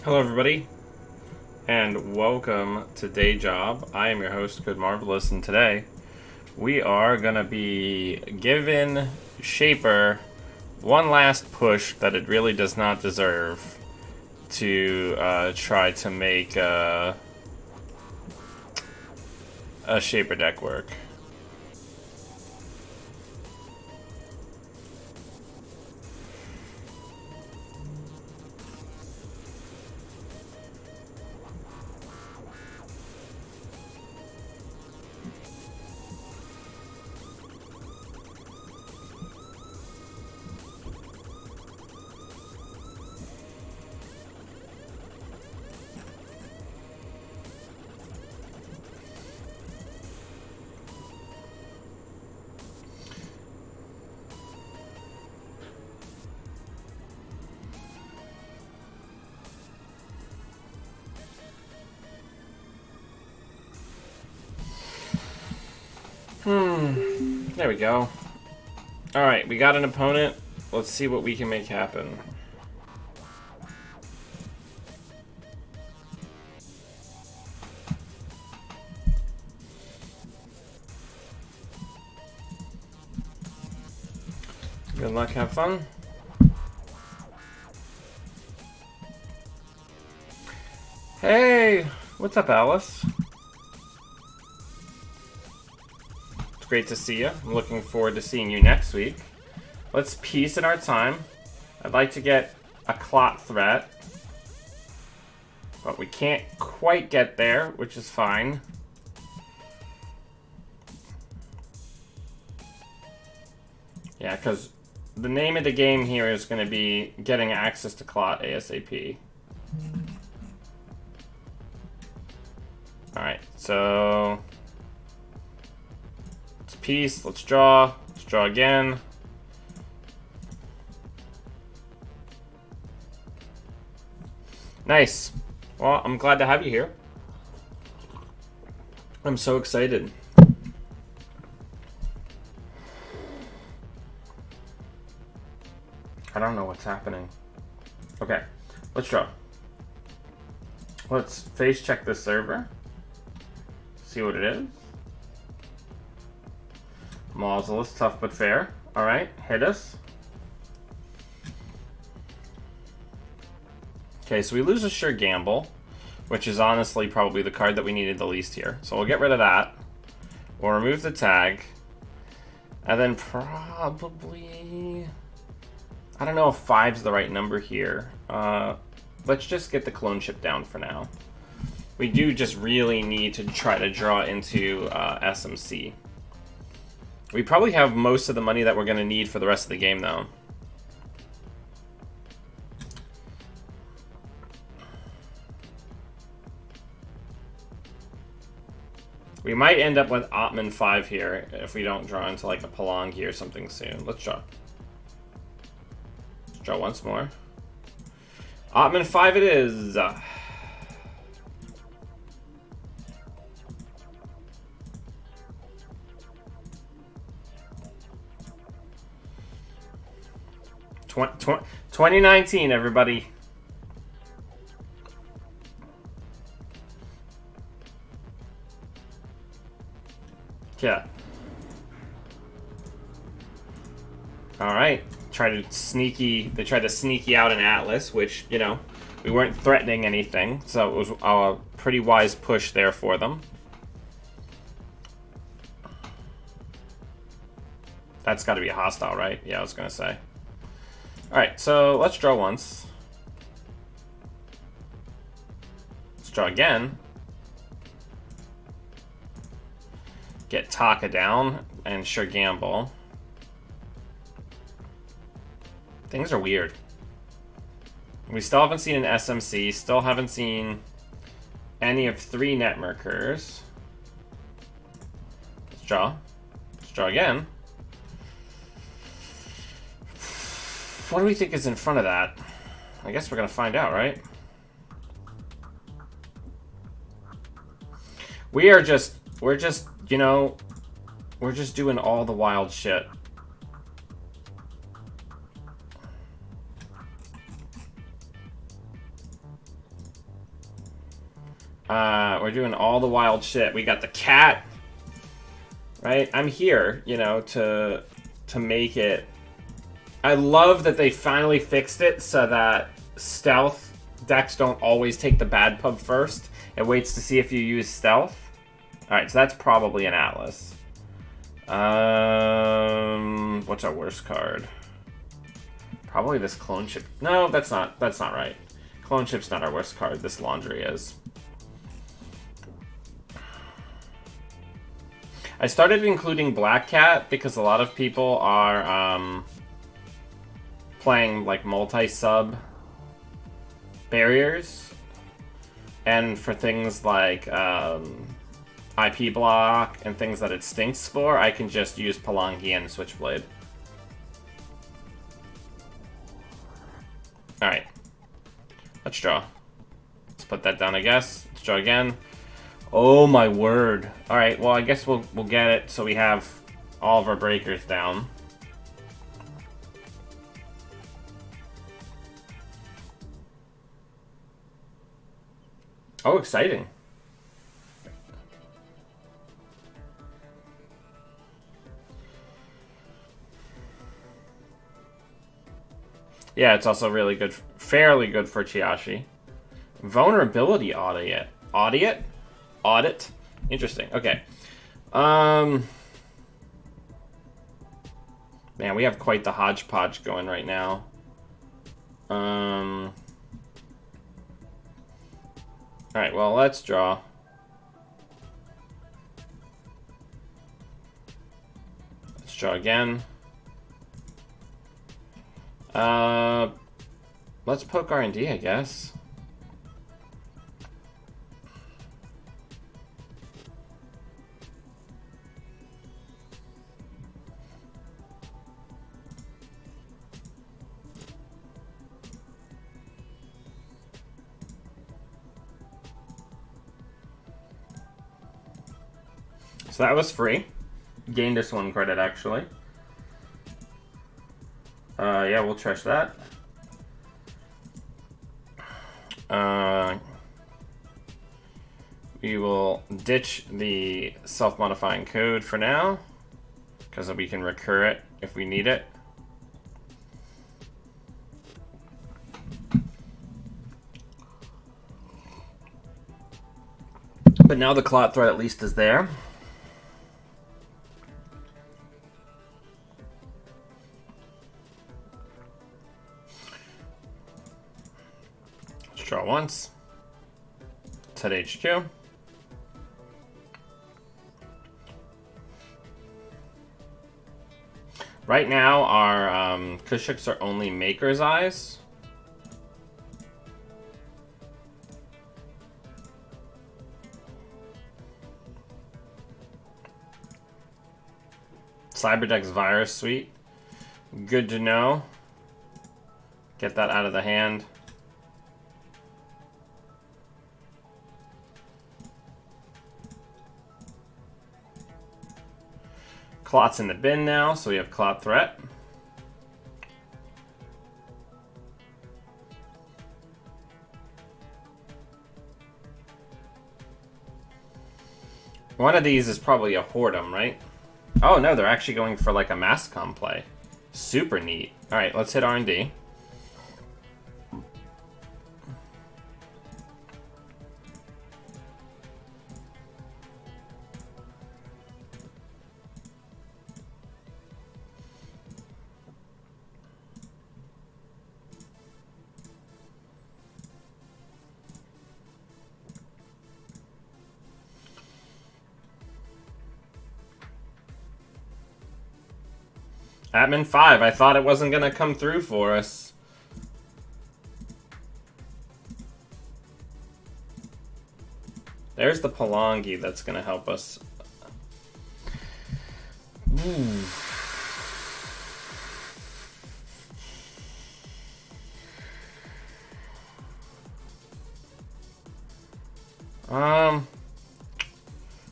Hello, everybody, and welcome to Day Job. I am your host, Good Marvelous, and today we are going to be giving Shaper one last push that it really does not deserve to try to make a Shaper deck work. There we go. Alright, we got an opponent. Let's see what we can make happen. Good luck, have fun. Hey! What's up, Alice? It's great to see you. I'm looking forward to seeing you next week. Let's piece in our time. I'd like to get a clot threat, but we can't quite get there, which is fine. Yeah, because the name of the game here is going to be getting access to clot ASAP. Alright, so let's piece, let's draw again. Nice. Well, I'm glad to have you here. I'm so excited. I don't know what's happening. Okay, let's draw. Let's face check this server. See what it is. Mausolus, tough but fair. Alright, hit us. Okay, so we lose a sure gamble, which is honestly probably the card that we needed the least here. So we'll get rid of that. We'll remove the tag. And then probably... I don't know if 5's the right number here. Let's just get the clone chip down for now. We do just really need to try to draw into SMC. We probably have most of the money that we're going to need for the rest of the game, though. We might end up with Ottman 5 here if we don't draw into like a Palangi or something soon. Let's draw. Let's draw once more. Ottman 5 it is. Tw 2019, everybody. Yeah. Alright. They tried to sneaky out an Atlas, which, you know, we weren't threatening anything, so it was a pretty wise push there for them. That's got to be a hostile, right? Yeah, I was going to say. Alright, so let's draw once. Let's draw again. Get Taka down and sure gamble. Things are weird. We still haven't seen an SMC, still haven't seen any of 3 Netmarkers. Let's draw. Let's draw again. What do we think is in front of that? I guess we're gonna find out, right? We're just, you know, we're just doing all the wild shit. We're doing all the wild shit. We got the cat. Right? I'm here, you know, to make it... I love that they finally fixed it so that stealth decks don't always take the bad pub first. It waits to see if you use stealth. Alright, so that's probably an Atlas. What's our worst card? Probably this clone ship. No, that's not right. Clone ship's not our worst card. This laundry is. I started including Black Cat because a lot of people are playing like multi-sub barriers, and for things like IP block and things that it stinks for, I can just use Palangi and Switchblade. Alright. Let's draw. Let's put that down, I guess. Let's draw again. Oh my word. Alright, well I guess we'll get it so we have all of our breakers down. Oh, exciting. Yeah, it's also really good, fairly good for Chiashi. Vulnerability audit. Audit? Interesting. Okay. Man, we have quite the hodgepodge going right now. Alright, well, let's draw. Let's draw again. Let's poke R&D, I guess. So that was free. Gained us 1 credit, actually. Yeah, we'll trash that. We will ditch the self-modifying code for now, because we can recur it if we need it. But now the clot threat at least is there. Let's draw once. Set HQ. Right now, our Kushiks are only Maker's Eyes. Cyberdeck's Virus Suite. Good to know. Get that out of the hand. Clot's in the bin now, so we have Clot Threat. One of these is probably a Whoredom, right? Oh no, they're actually going for like a Masscom play. Super neat. Alright, let's hit R&D. Admin 5, I thought it wasn't going to come through for us. There's the Palangi that's going to help us. Ooh.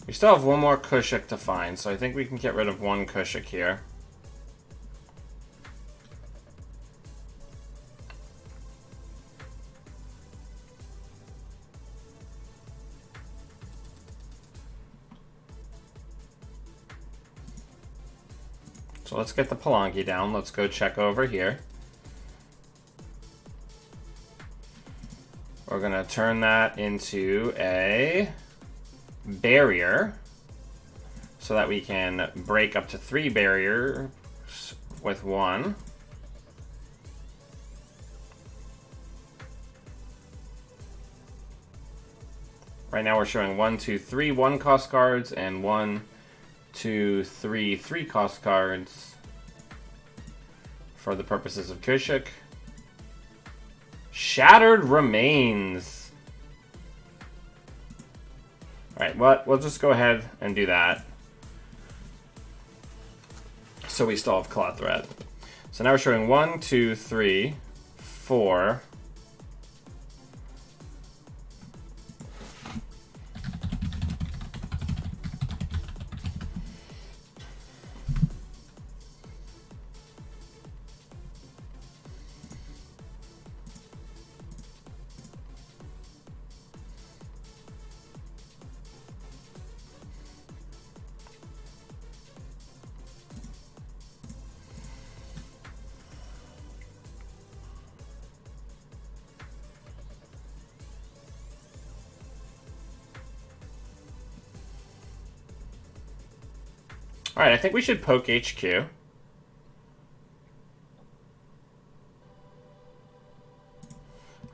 We still have one more Kushik to find, so I think we can get rid of one Kushik here. So let's get the Palangi down. Let's go check over here. We're going to turn that into a barrier so that we can break up to 3 barriers with 1. Right now we're showing 1, 2, 3 1-cost cards and 1, 2, 3 3-cost cards for the purposes of Kushik. Shattered Remains. Alright, well, we'll just go ahead and do that. So we still have Claw Threat. So now we're showing 1, 2, 3, 4. Alright, I think we should poke HQ. I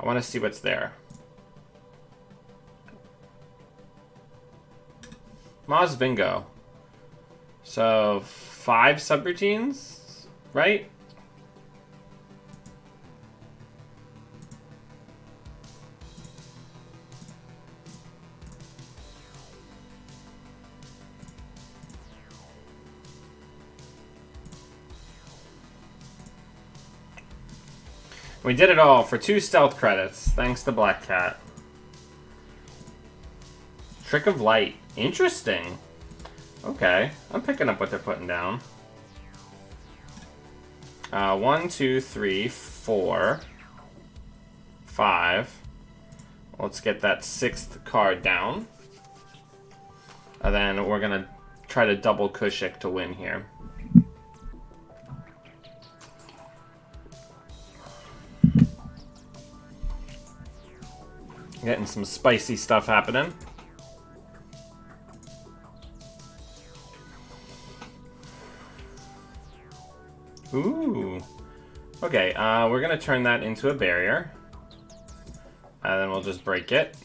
want to see what's there. Maz Bingo. So, 5 subroutines, right? We did it all for 2 stealth credits, thanks to Black Cat. Trick of Light. Interesting. Okay, I'm picking up what they're putting down. 1, 2, 3, 4, 5. Let's get that 6th card down. And then we're going to try to double Kushik to win here. Getting some spicy stuff happening. Ooh. Okay, we're going to turn that into a barrier. And then we'll just break it.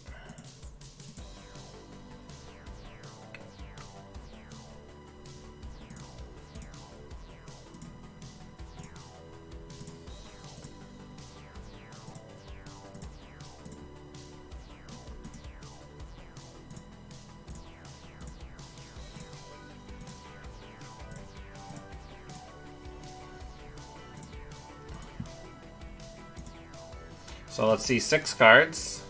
So let's see, 6 cards.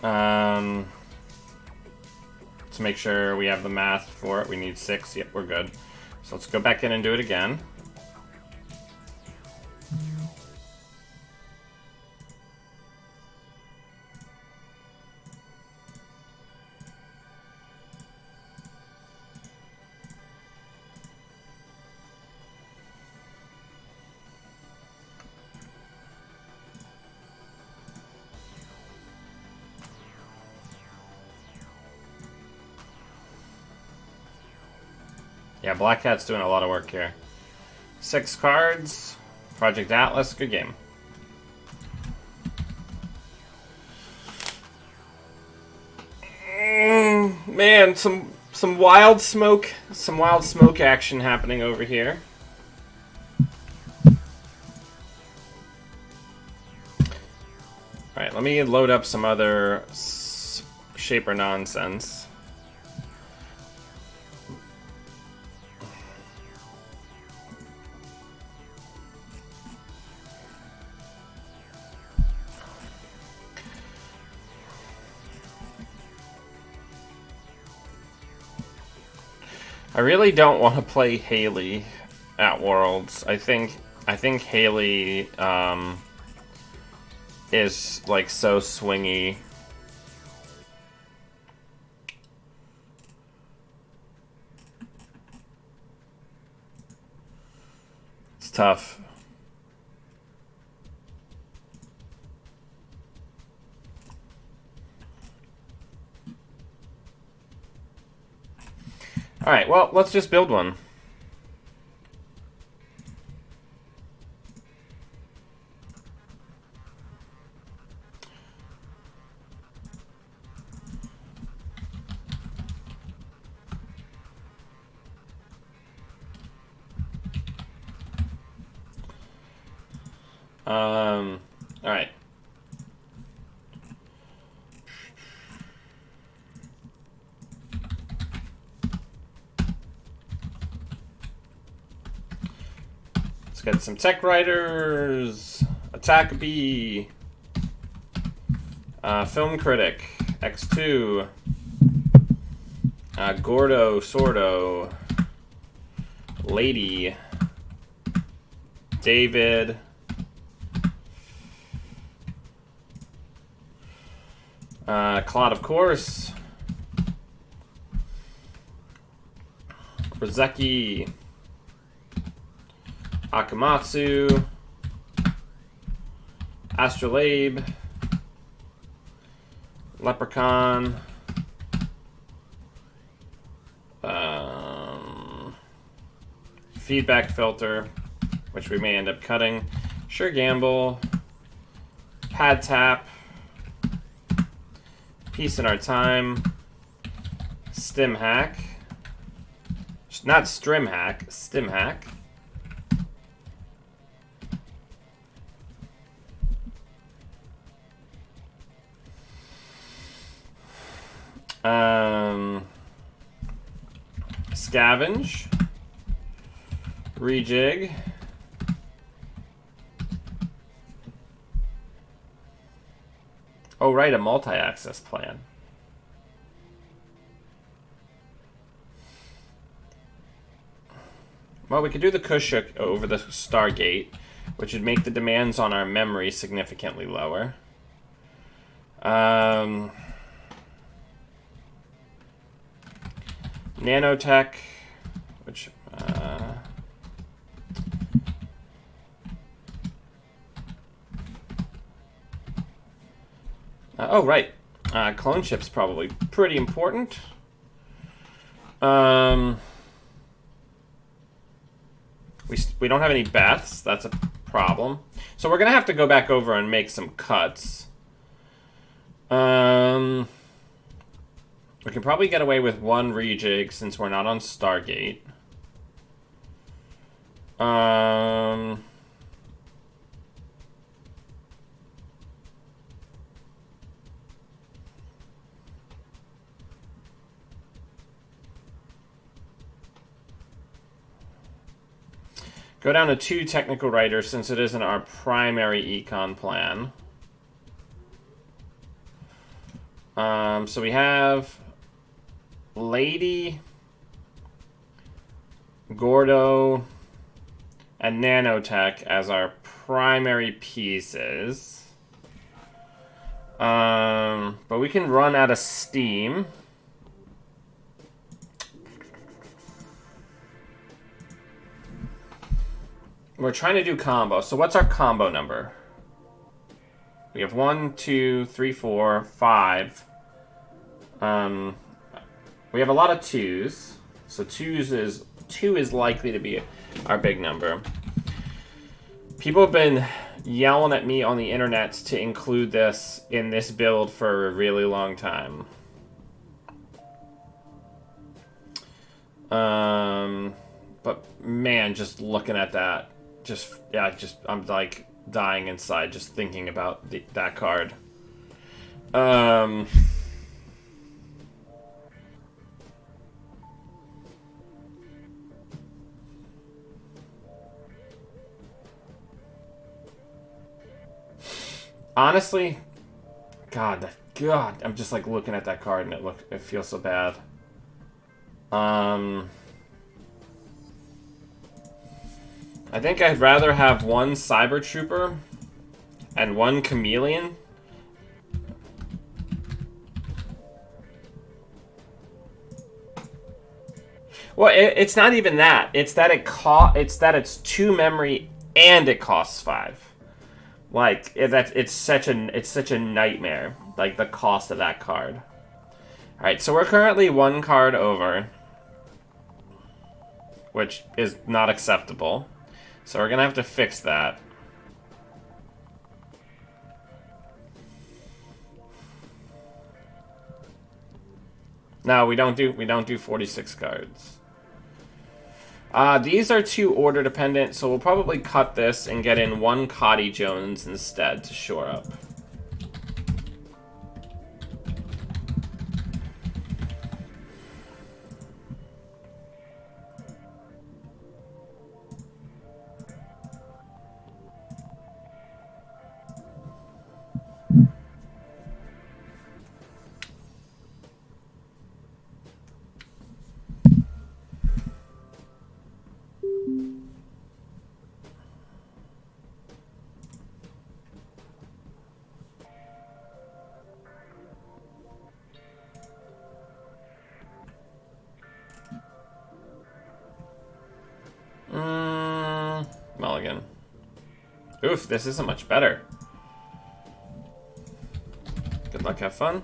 To make sure we have the math for it, we need 6. Yep, we're good. So let's go back in and do it again. Yeah, Black Cat's doing a lot of work here. 6 cards. Project Atlas. Good game. Man, some wild smoke action happening over here. Alright, let me load up some other Shaper nonsense. I really don't want to play Haley at Worlds. I think Haley is like so swingy. tough. Alright, well, let's just build one. Alright. Let's get some tech writers. Attack B. Film critic. X2. Gordo, Sordo. Lady. David. Claude, of course. Rizeki. Akamatsu. Astrolabe. Leprechaun. Feedback filter, which we may end up cutting. Sure Gamble. Pad tap. Peace in our time. Stim hack. Not strim hack, stim hack. Scavenge. Rejig. Oh, right, a multi-access plan. Well, we could do the Kushuk over the Stargate, which would make the demands on our memory significantly lower. Nanotech, which... oh, right. Clone chip's probably pretty important. We don't have any Beths. That's a problem. So we're going to have to go back over and make some cuts. We can probably get away with one rejig since we're not on Stargate. Go down to 2 technical writers since it isn't our primary econ plan. So we have Lady, Gordo, and Nanotech as our primary pieces. But we can run out of steam. We're trying to do combo. So what's our combo number? We have 1, 2, 3, 4, 5. We have a lot of 2s. So 2 is likely to be our big number. People have been yelling at me on the internet to include this in this build for a really long time. But man, just looking at that, I'm like dying inside just thinking about that card. Honestly, God, I'm just like looking at that card and it feels so bad. I think I'd rather have 1 Cyber Trooper and 1 Chameleon. Well, it's not even that. It's that it's 2 memory and it costs 5. Like it's such a nightmare. Like the cost of that card. All right, so we're currently 1 card over, which is not acceptable. So we're gonna have to fix that. No, we don't do 46 cards. These are too order dependent, so we'll probably cut this and get in 1 Cotty Jones instead to shore up. Mulligan. Oof, this isn't much better. Good luck, have fun.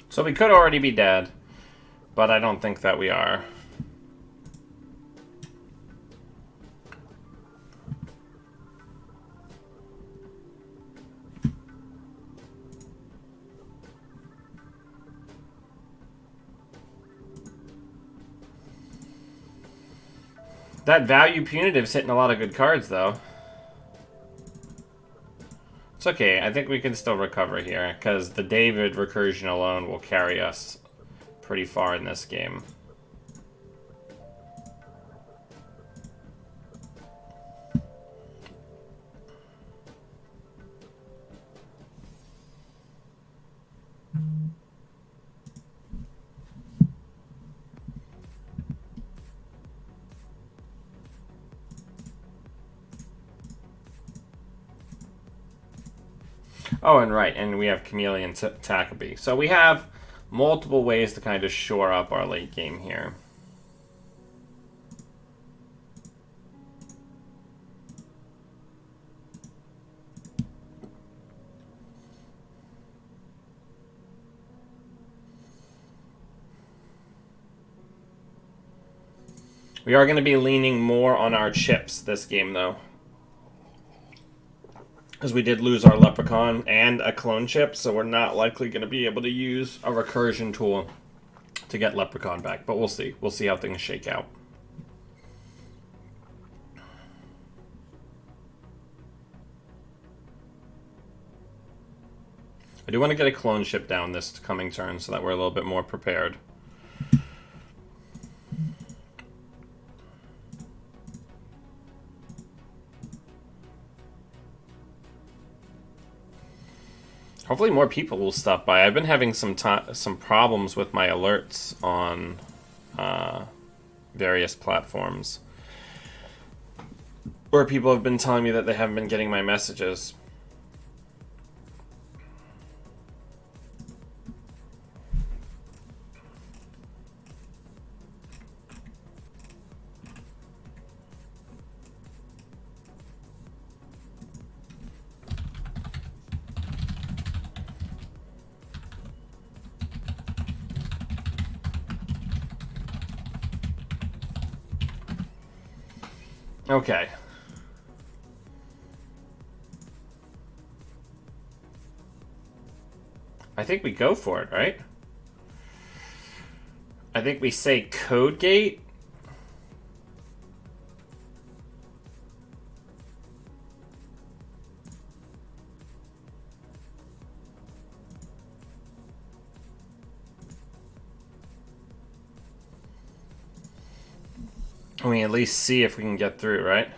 So we could already be dead, but I don't think that we are. That value punitive's hitting a lot of good cards, though. It's okay. I think we can still recover here, because the David recursion alone will carry us pretty far in this game. Oh, and right, and we have Chameleon Tackaby. So we have multiple ways to kind of shore up our late game here. We are going to be leaning more on our chips this game, though. Because we did lose our Leprechaun and a clone chip, so we're not likely going to be able to use a recursion tool to get Leprechaun back. But we'll see. We'll see how things shake out. I do want to get a clone chip down this coming turn so that we're a little bit more prepared. Hopefully more people will stop by. I've been having some problems with my alerts on various platforms where people have been telling me that they haven't been getting my messages. Okay. I think we go for it, right? I think we say Code Gate. I mean, at least see if we can get through, right?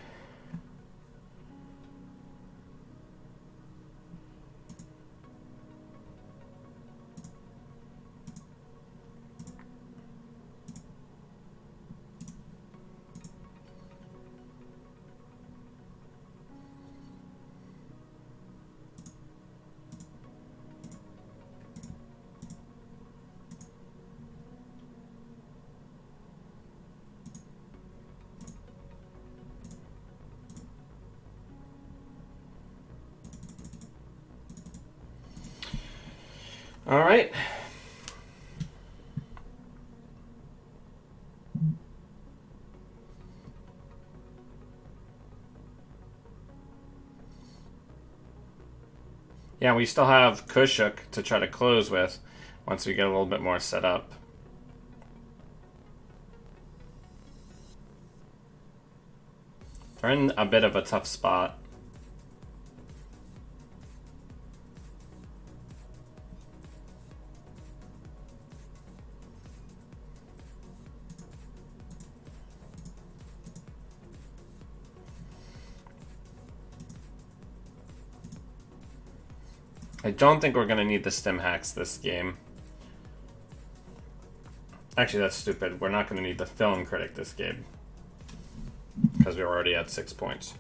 All right. Yeah, we still have Kushuk to try to close with once we get a little bit more set up. They're in a bit of a tough spot. I don't think we're going to need the stim hacks this game. Actually, that's stupid. We're not going to need the film critic this game. Because we're already at 6 points.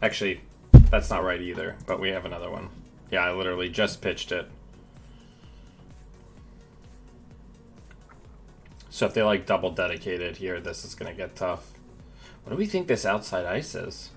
Actually, that's not right either, but we have another one. Yeah, I literally just pitched it. So if they like double dedicated here, this is going to get tough. What do we think this outside ice is?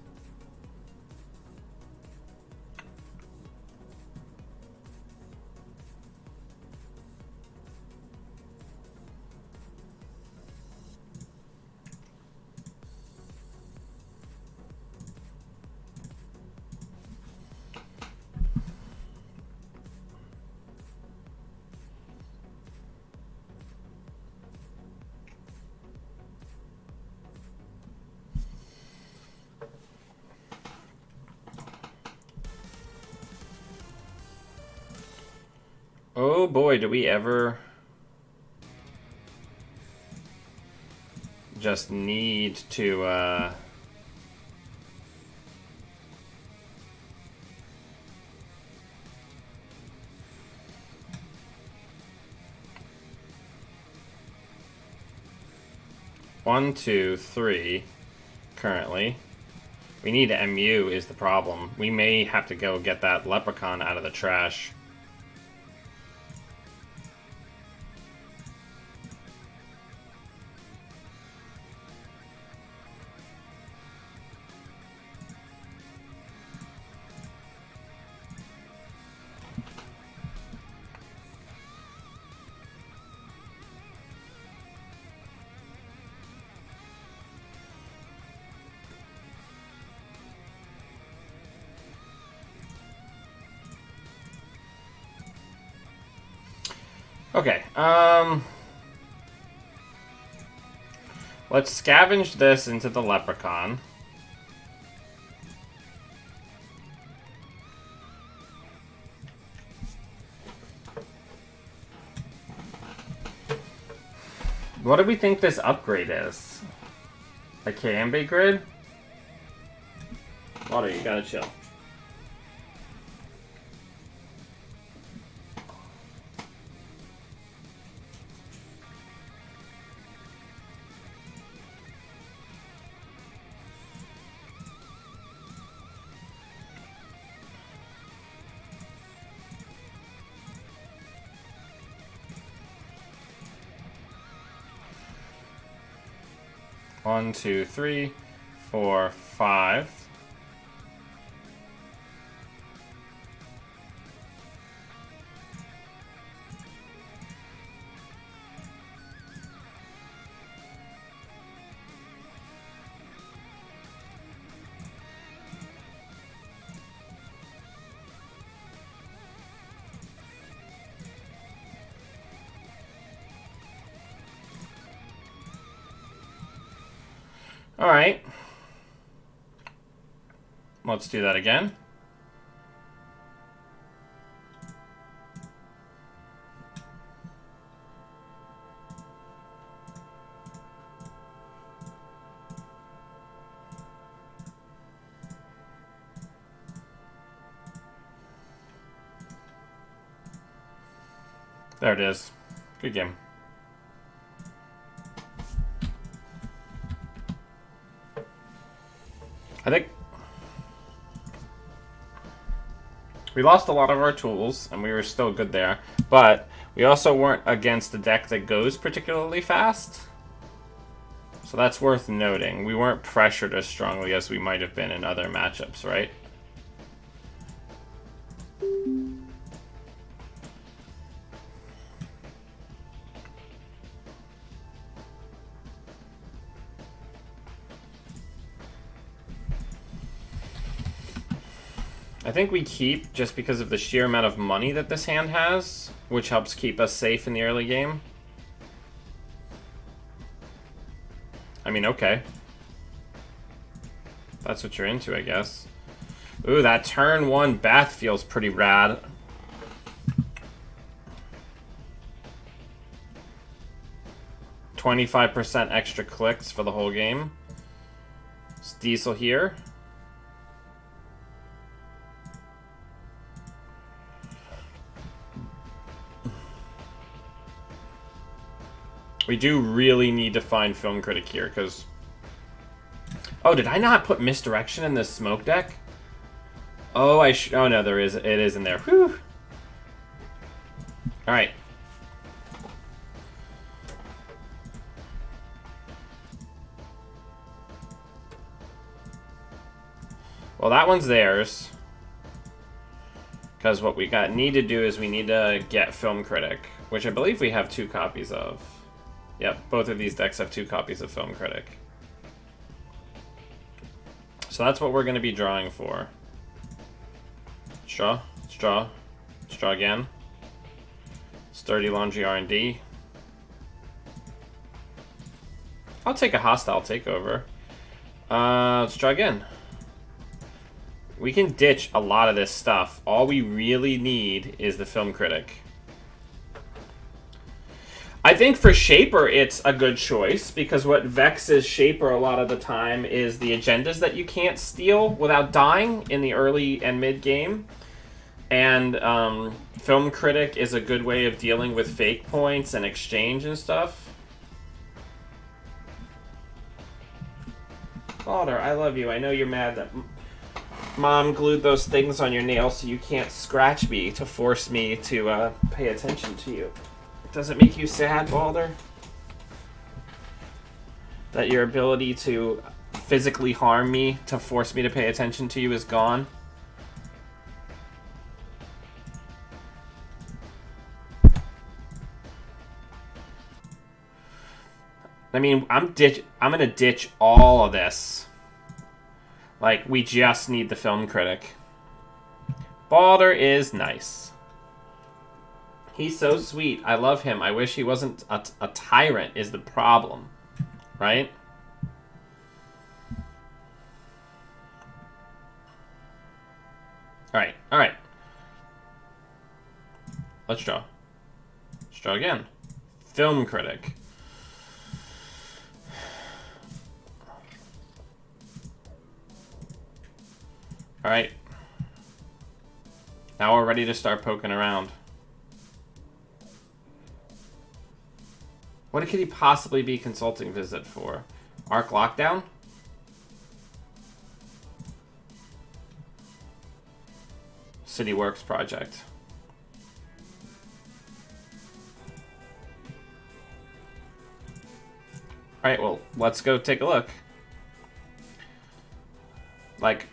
Oh boy, do we ever just need to, 1, 2, 3 currently. We need MU is the problem. We may have to go get that leprechaun out of the trash. Okay, let's scavenge this into the leprechaun. What do we think this upgrade is? A KMB grid? Water, you gotta chill. One, two, 3, 4, 5. All right. Let's do that again. There it is. Good game. I think we lost a lot of our tools, and we were still good there. But we also weren't against a deck that goes particularly fast. So that's worth noting. We weren't pressured as strongly as we might have been in other matchups, right? I think we keep just because of the sheer amount of money that this hand has, which helps keep us safe in the early game. I mean, okay. That's what you're into, I guess. Ooh, that turn 1 Bath feels pretty rad. %25 extra clicks for the whole game. It's Diesel here. We do really need to find Film Critic here, because... Oh, did I not put Misdirection in this smoke deck? Oh, oh no, there is. It is in there. Whew. Alright. Well, that one's theirs. Because what we need to do is we need to get Film Critic, which I believe we have 2 copies of. Yep, both of these decks have 2 copies of Film Critic. So that's what we're going to be drawing for. Straw, straw, straw again. Sturdy Laundry R&D. I'll take a hostile takeover. Let's try again. We can ditch a lot of this stuff. All we really need is the Film Critic. I think for Shaper, it's a good choice, because what vexes Shaper a lot of the time is the agendas that you can't steal without dying in the early and mid-game. And Film Critic is a good way of dealing with fake points and exchange and stuff. Balder, I love you. I know you're mad that Mom glued those things on your nails so you can't scratch me to force me to pay attention to you. Does it make you sad, Balder? That your ability to physically harm me to force me to pay attention to you is gone? I mean, I'm gonna ditch all of this. Like, we just need the Film Critic. Balder is nice. He's so sweet. I love him. I wish he wasn't a tyrant is the problem. Right? Alright, alright. Let's draw. Let's draw again. Film Critic. Alright. Now we're ready to start poking around. What could he possibly be consulting visit for? Arc Lockdown? City Works project. Alright, well, let's go take a look. Like,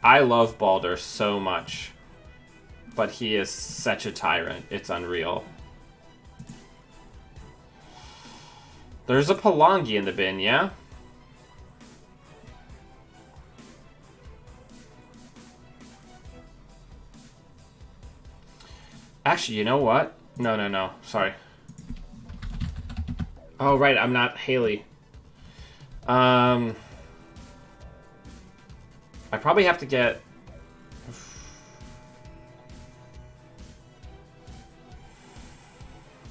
I love Balder so much, but he is such a tyrant. It's unreal. There's a Palangi in the bin, yeah? Actually, you know what? No. Sorry. Oh, right. I'm not Haley. I probably have to get...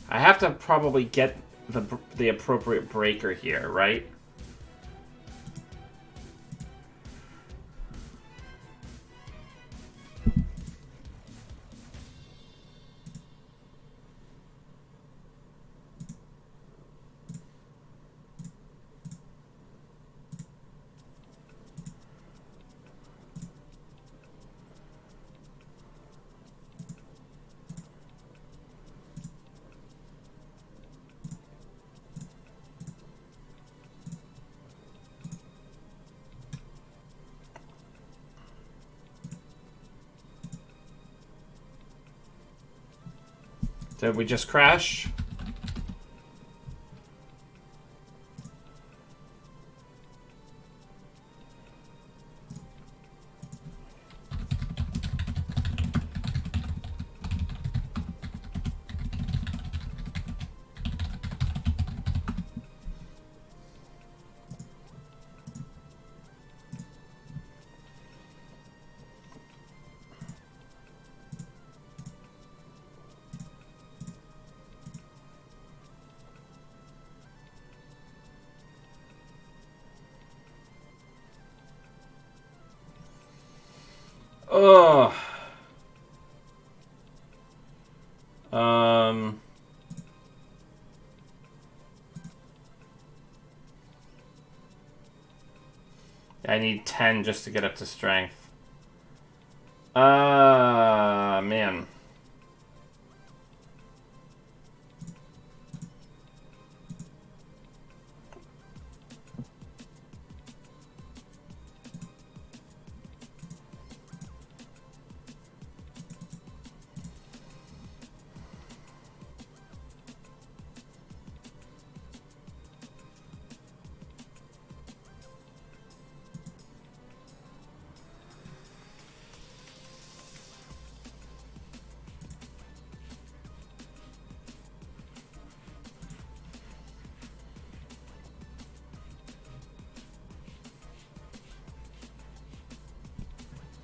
I have to probably get the appropriate breaker here, right? Did we just crash? Ugh. I need 10 just to get up to strength. Man.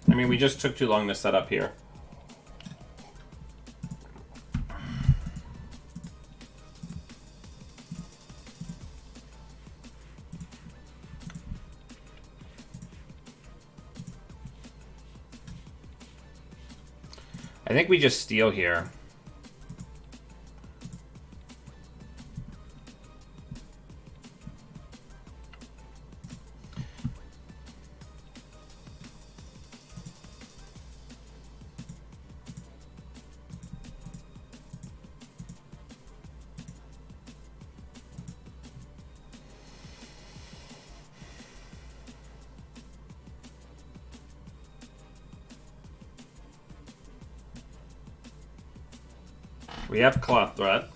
I mean, we just took too long to set up here. I think we just steal here. We have cloth threat.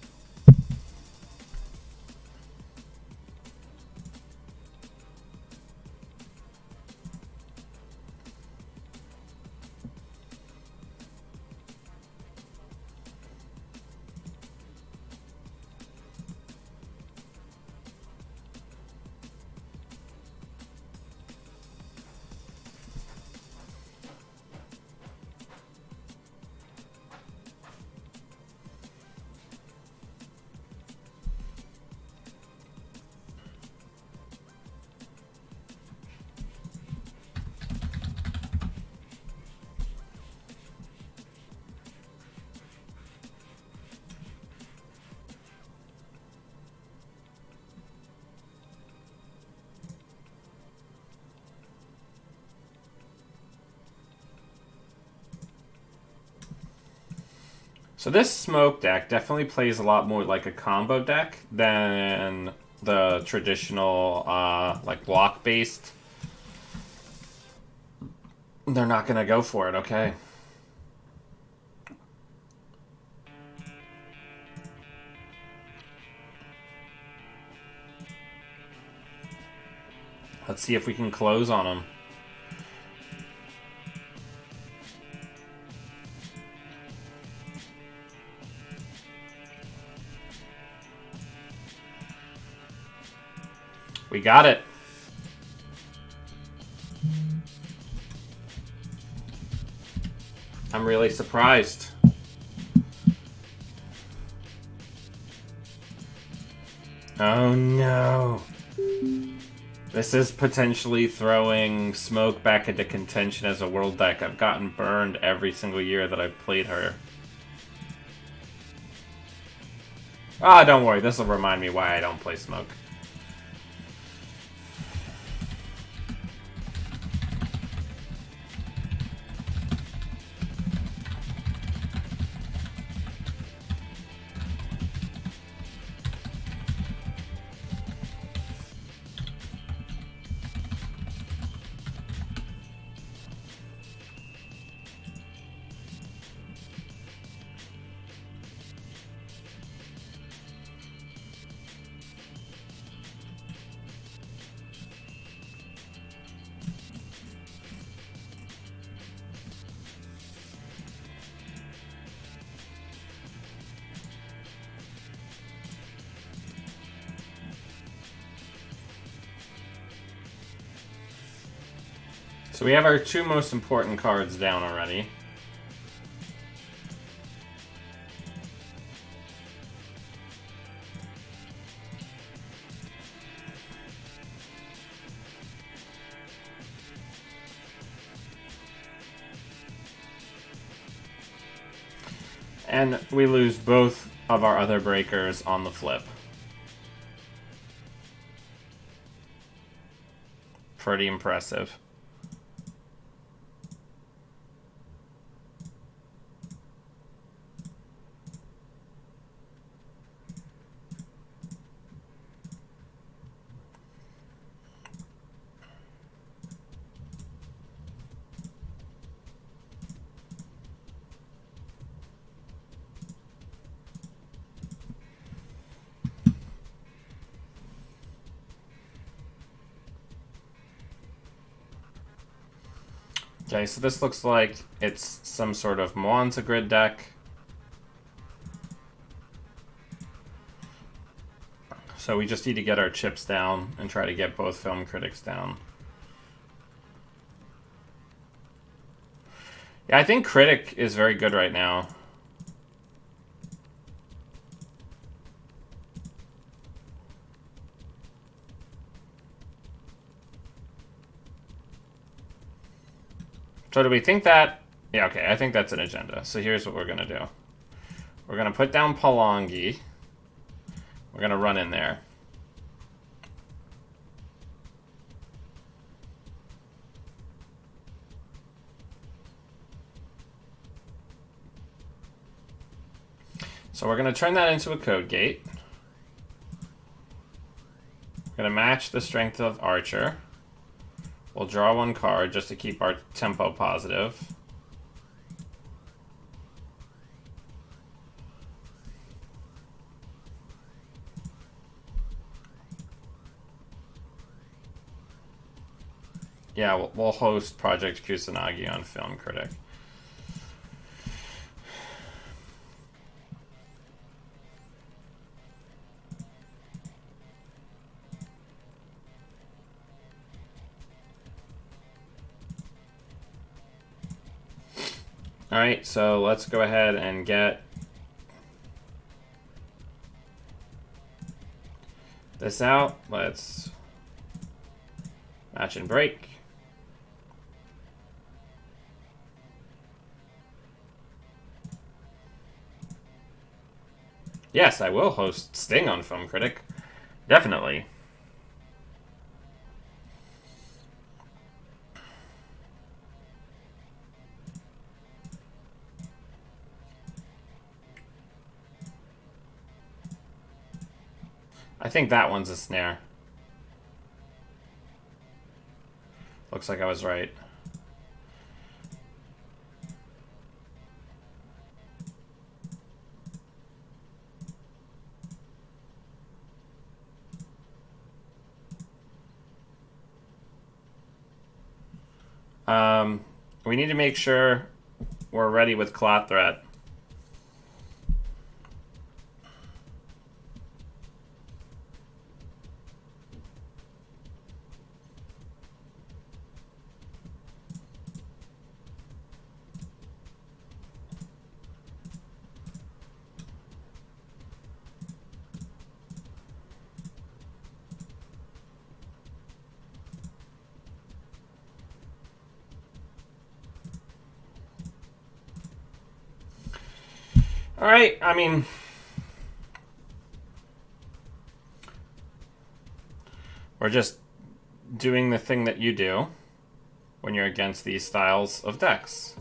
So this smoke deck definitely plays a lot more like a combo deck than the traditional like block based. They're not gonna go for it, okay? Let's see if we can close on them. We got it. I'm really surprised. Oh no. This is potentially throwing Smoke back into contention as a world deck. I've gotten burned every single year that I've played her. Ah, don't worry. This will remind me why I don't play Smoke. So we have our two most important cards down already. And we lose both of our other breakers on the flip. Pretty impressive. Okay, so this looks like it's some sort of Moanza grid deck. So we just need to get our chips down and try to get both film critics down. Yeah, I think Critic is very good right now. So do we think that... Yeah, okay, I think that's an agenda. So here's what we're going to do. We're going to put down Palangi. We're going to run in there. So we're going to turn that into a code gate. We're going to match the strength of Archer. We'll draw one card just to keep our tempo positive. Yeah, we'll host Project Kusanagi on Film Critic. All right, so let's go ahead and get this out. Let's match and break. Yes, I will host Sting on Film Critic. Definitely. I think that one's a snare. Looks like I was right. We need to make sure we're ready with Clot Threat. All right, I mean, we're just doing the thing that you do when you're against these styles of decks.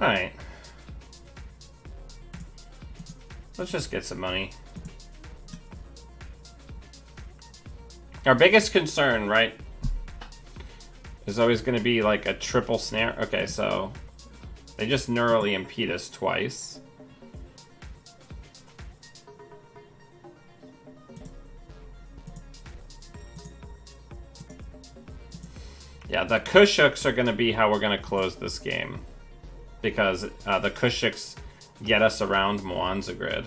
Alright. Let's just get some money. Our biggest concern, right, There's always going to be like a triple snare. Okay, so they just neurally impede us twice. Yeah, the Kushooks are going to be how we're going to close this game. Because the Kushooks get us around Mwanza Grid.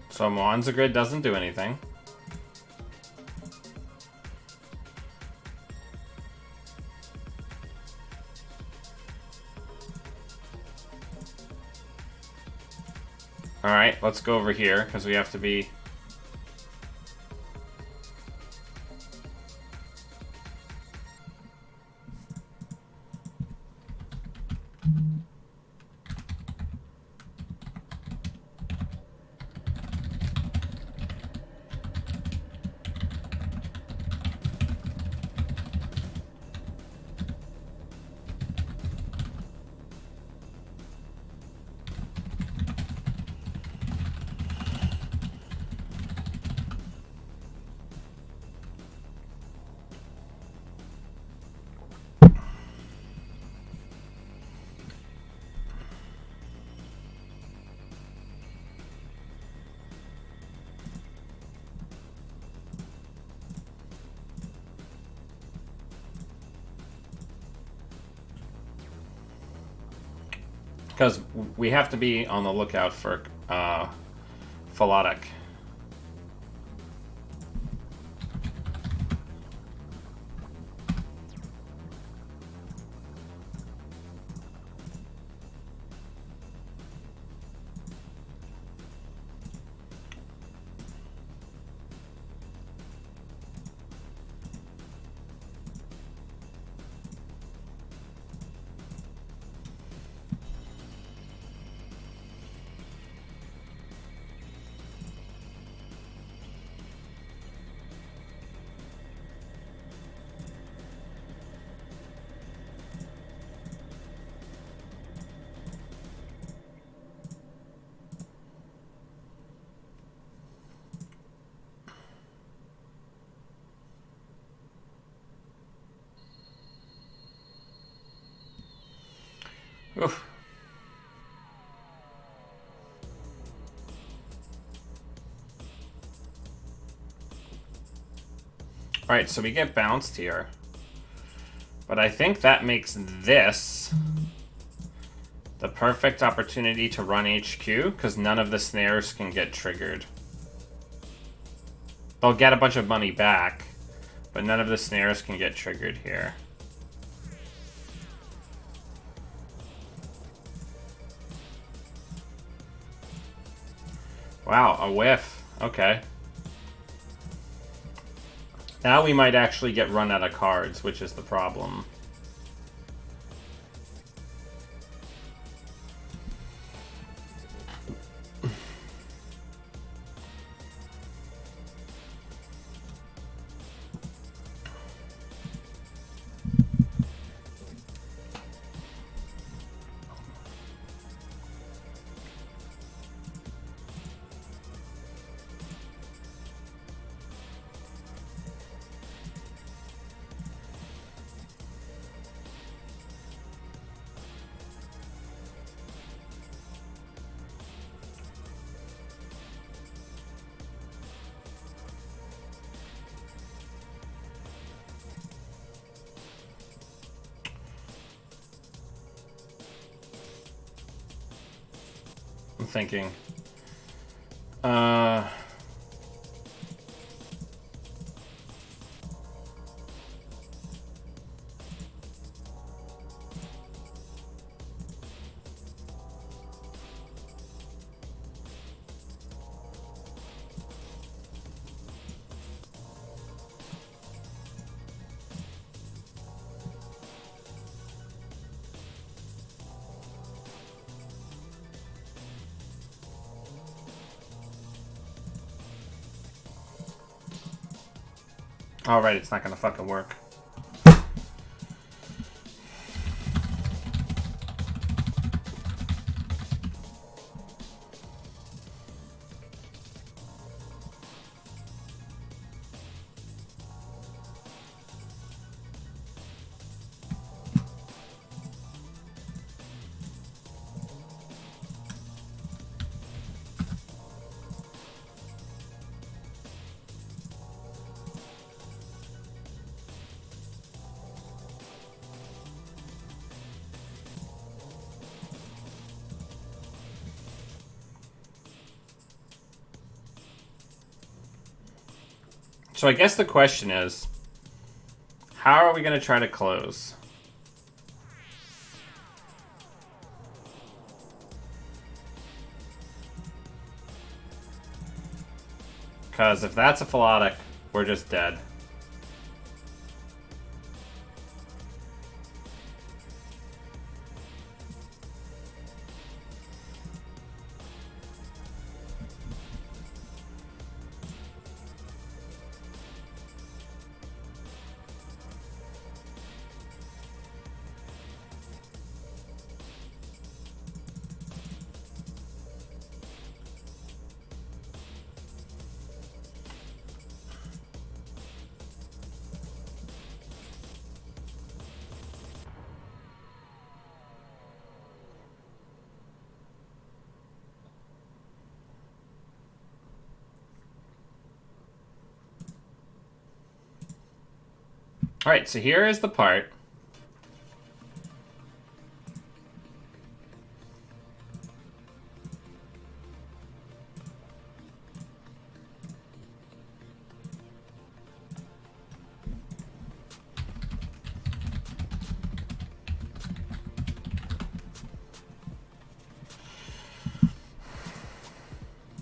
So Mwanza Grid doesn't do anything. Alright, let's go over here, because we have to be... Because we have to be on the lookout for Philotic. Oof. Alright, so we get bounced here. But I think that makes this the perfect opportunity to run HQ, because none of the snares can get triggered. They'll get a bunch of money back, but none of the snares can get triggered here. Wow, a whiff. Okay. Now we might actually get run out of cards, which is the problem. I'm thinking. All right, it's not gonna fucking work. So I guess the question is, how are we going to try to close? Because if that's a philotic, we're just dead. All right, so here is the part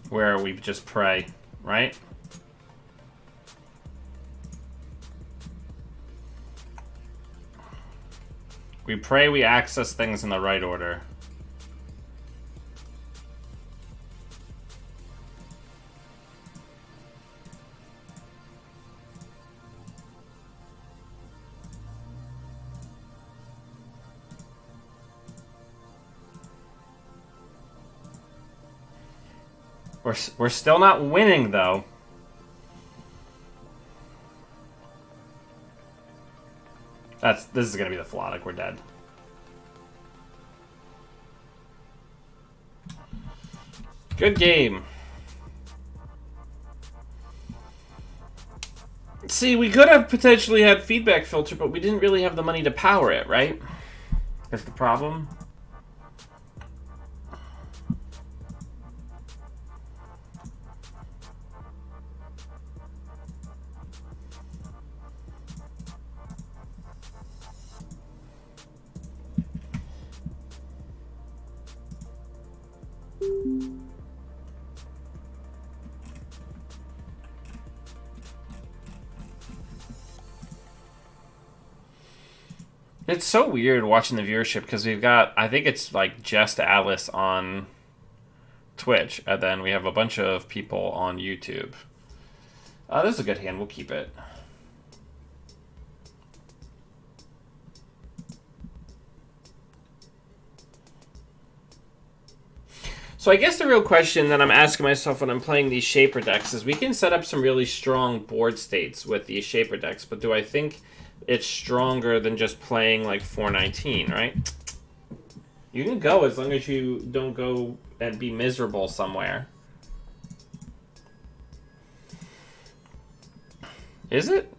where we just pray, right? We pray we access things in the right order. We're still not winning, though. This is gonna be the philotic. We're dead. Good game. See, we could have potentially had feedback filter, but we didn't really have the money to power it, right? That's the problem. It's so weird watching the viewership because we've got, I think it's like just Alice on Twitch, and then we have a bunch of people on YouTube. This is a good hand. We'll keep it. So I guess the real question that I'm asking myself when I'm playing these Shaper decks is we can set up some really strong board states with these Shaper decks, but do I think it's stronger than just playing like 419, right? You can go as long as you don't go and be miserable somewhere. Is it?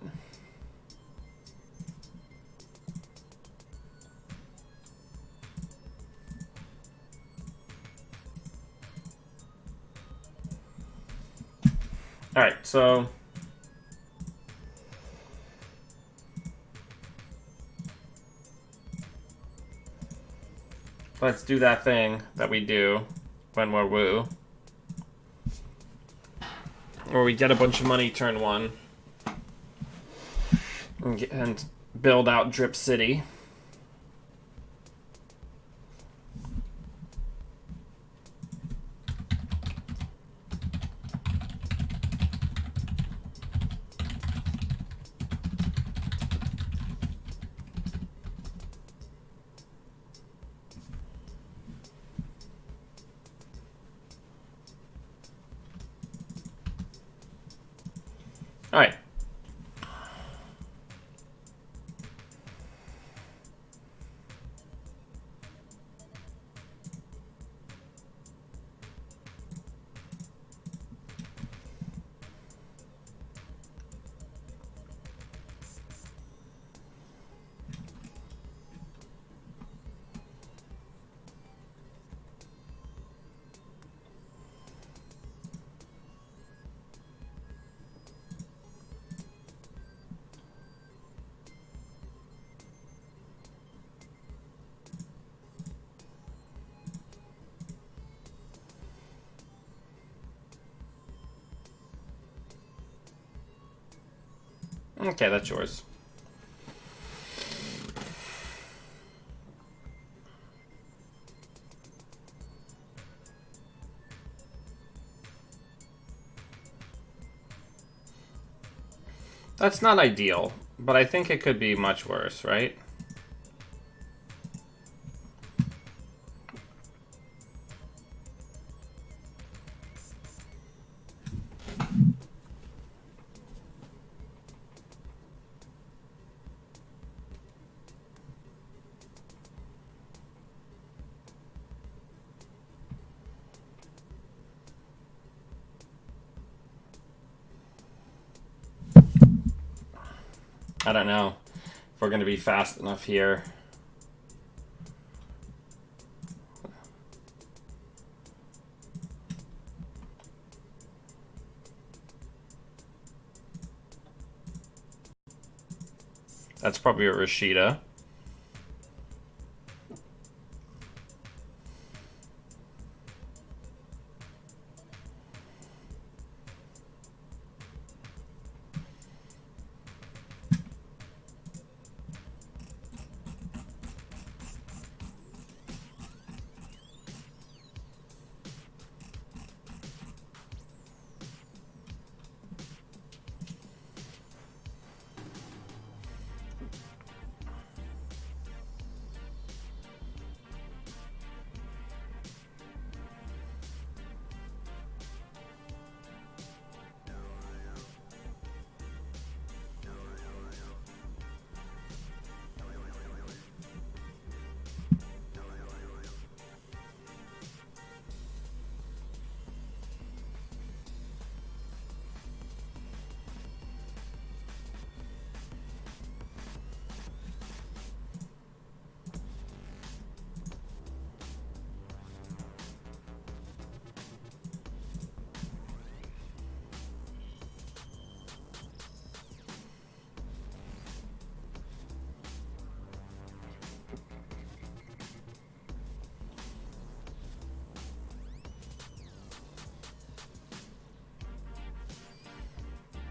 All right, so let's do that thing that we do when we're woo. Where we get a bunch of money turn one and build out Drip City. Okay, that's yours. That's not ideal, but I think it could be much worse, right? I don't know if we're going to be fast enough here. That's probably a Rashida.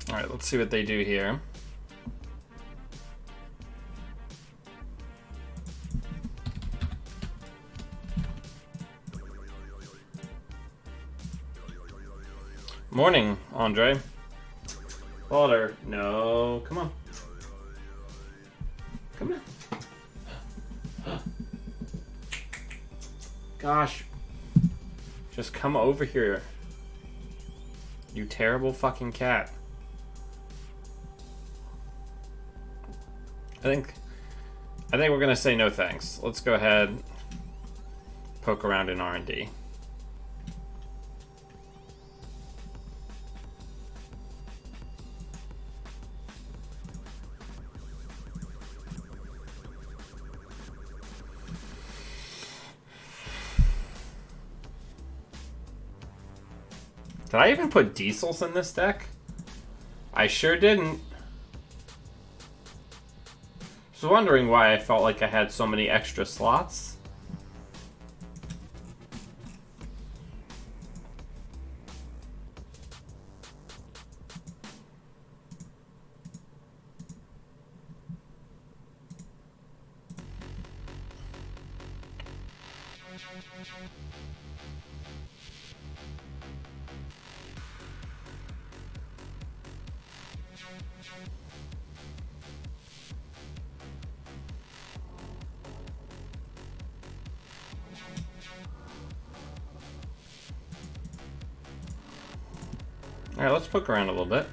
All right, let's see what they do here. Morning, Andre. Water. No, come on. Come on. Gosh. Just come over here. You terrible fucking cat. I think we're gonna say no thanks. Let's go ahead, poke around in R&D. Did I even put diesels in this deck? I sure didn't. I was wondering why I felt like I had so many extra slots. All right, let's poke around a little bit.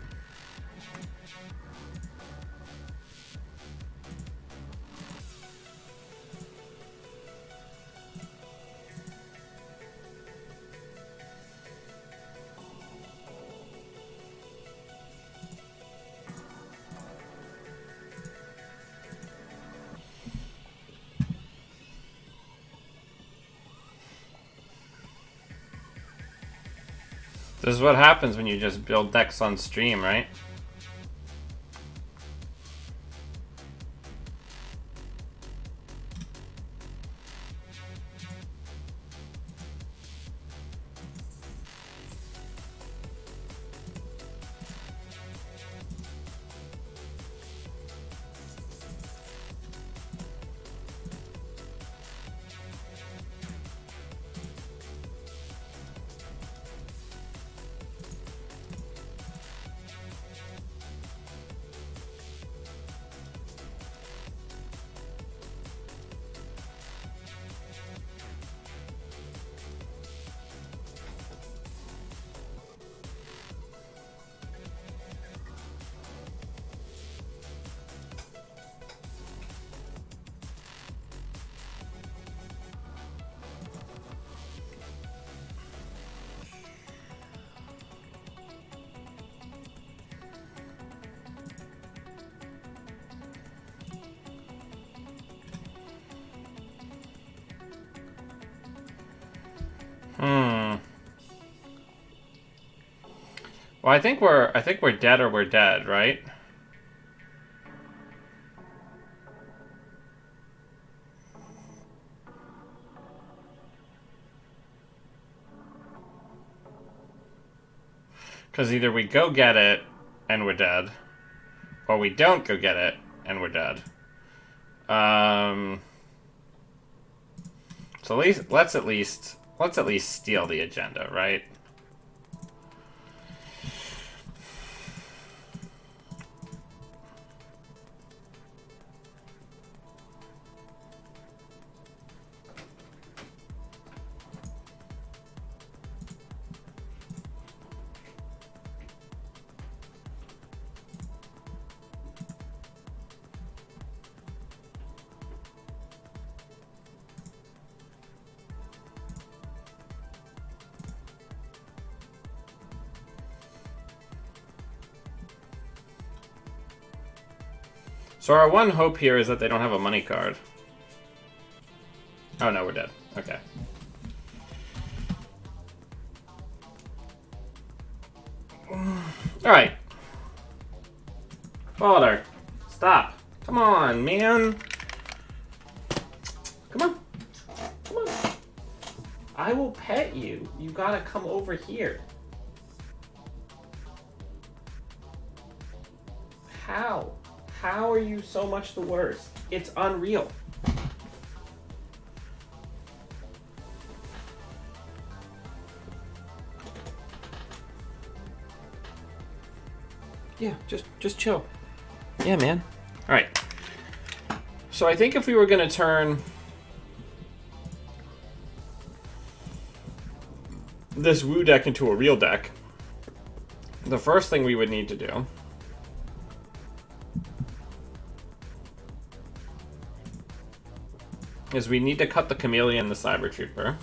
This is what happens when you just build decks on stream, right? Well, I think we're dead or we're dead, right? Because either we go get it and we're dead, or we don't go get it and we're dead. So let's at least steal the agenda, right? So our one hope here is that they don't have a money card. Oh no, we're dead. Okay. Alright. Balder, stop. Come on, man. Come on. Come on. I will pet you. You gotta come over here. How? How are you so much the worst? It's unreal. Yeah, just chill. Yeah, man. All right. So I think if we were going to turn this Woo deck into a real deck, the first thing we would need to do is we need to cut the Chameleon and the Cyber Trooper.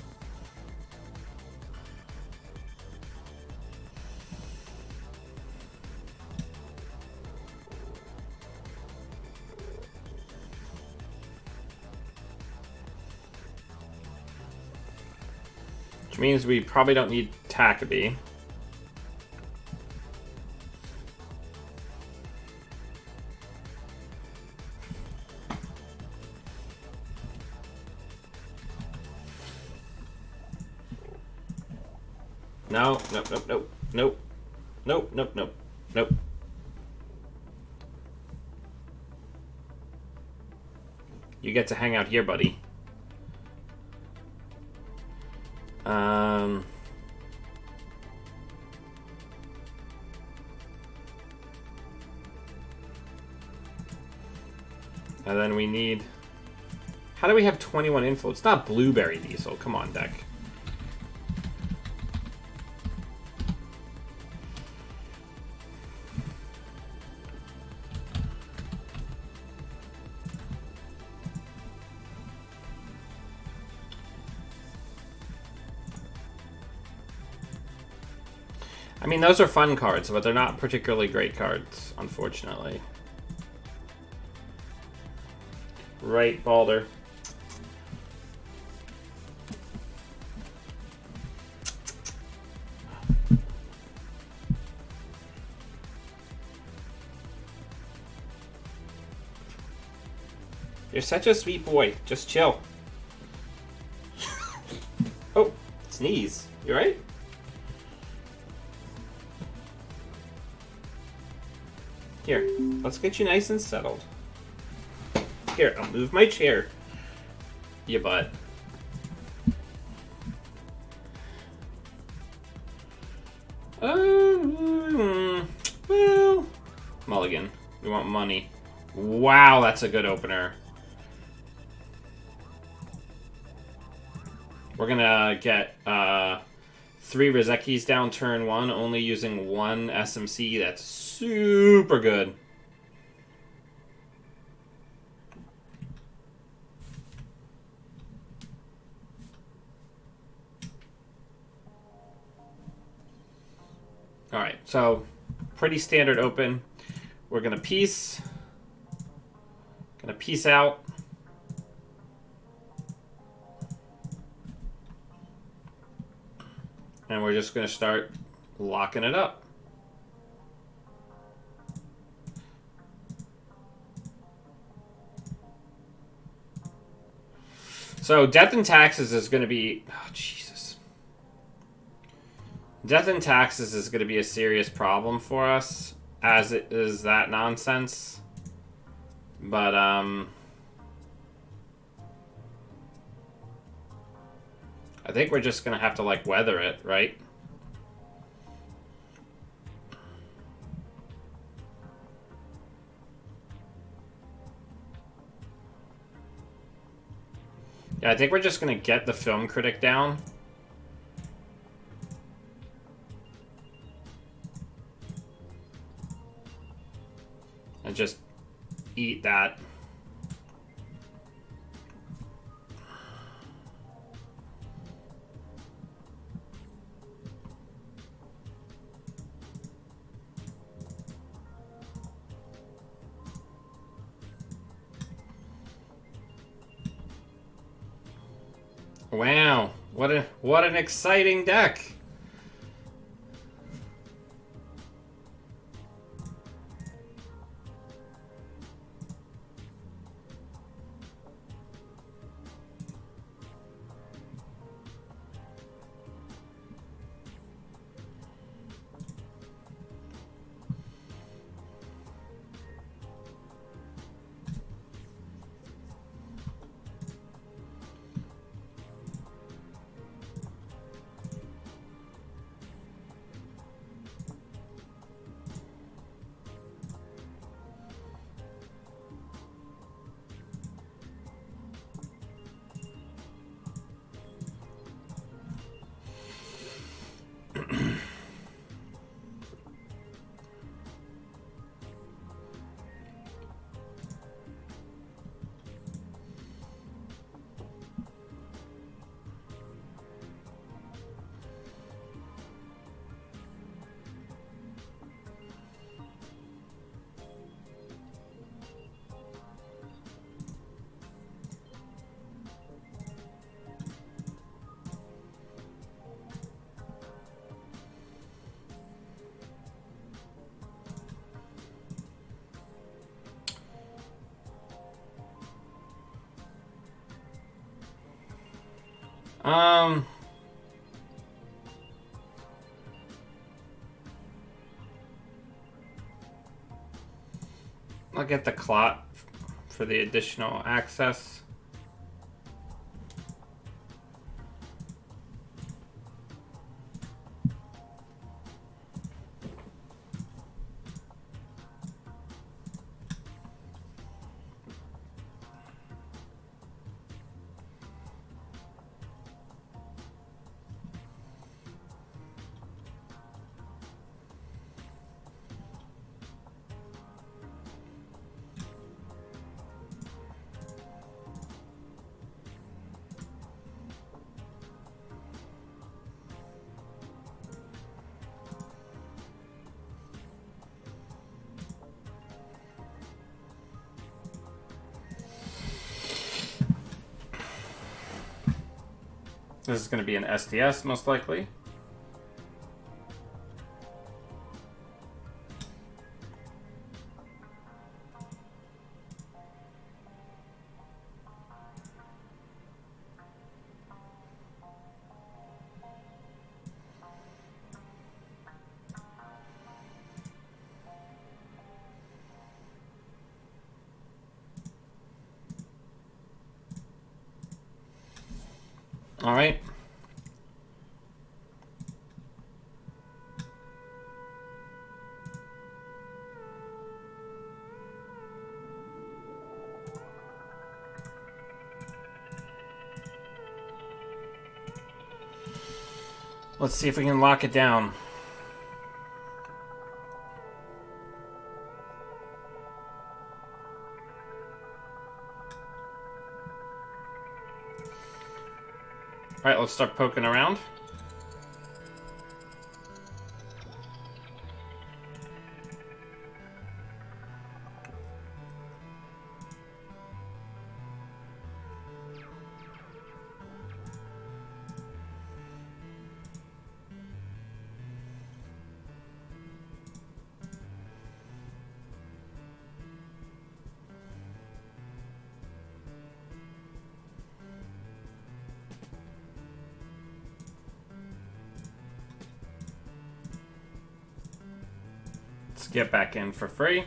Which means we probably don't need Takabe. No, nope, nope, nope, nope, nope, nope, nope, nope. You get to hang out here, buddy. And then we need... How do we have 21 info? It's not Blueberry Diesel. Come on, deck. I mean, those are fun cards, but they're not particularly great cards, unfortunately. Right, Balder. You're such a sweet boy. Just chill. Oh, sneeze. You right? Here, let's get you nice and settled. Here, I'll move my chair. You butt. Well, mulligan. We want money. Wow, that's a good opener. We're gonna get 3 Rizekis down turn 1, only using 1 SMC. That's super good. Alright, so pretty standard open. We're gonna peace. Gonna peace out. And we're just gonna start locking it up. So death and taxes is going to be... Oh, Jesus. Death and taxes is going to be a serious problem for us, as it is that nonsense. But, I think we're just going to have to, like, weather it, right? Yeah, I think we're just going to get the film critic down. And just eat that. Wow, what an exciting deck. I'll get the clot for the additional access. This is going to be an SDS, most likely. All right. Let's see if we can lock it down. All right, let's start poking around. Let's get back in for free.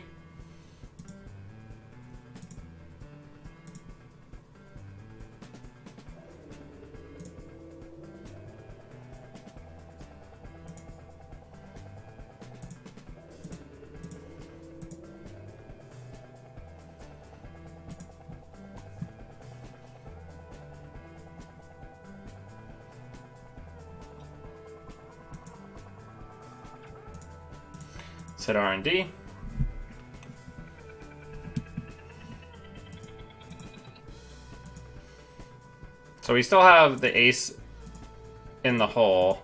Let's hit R&D. So we still have the ace in the hole,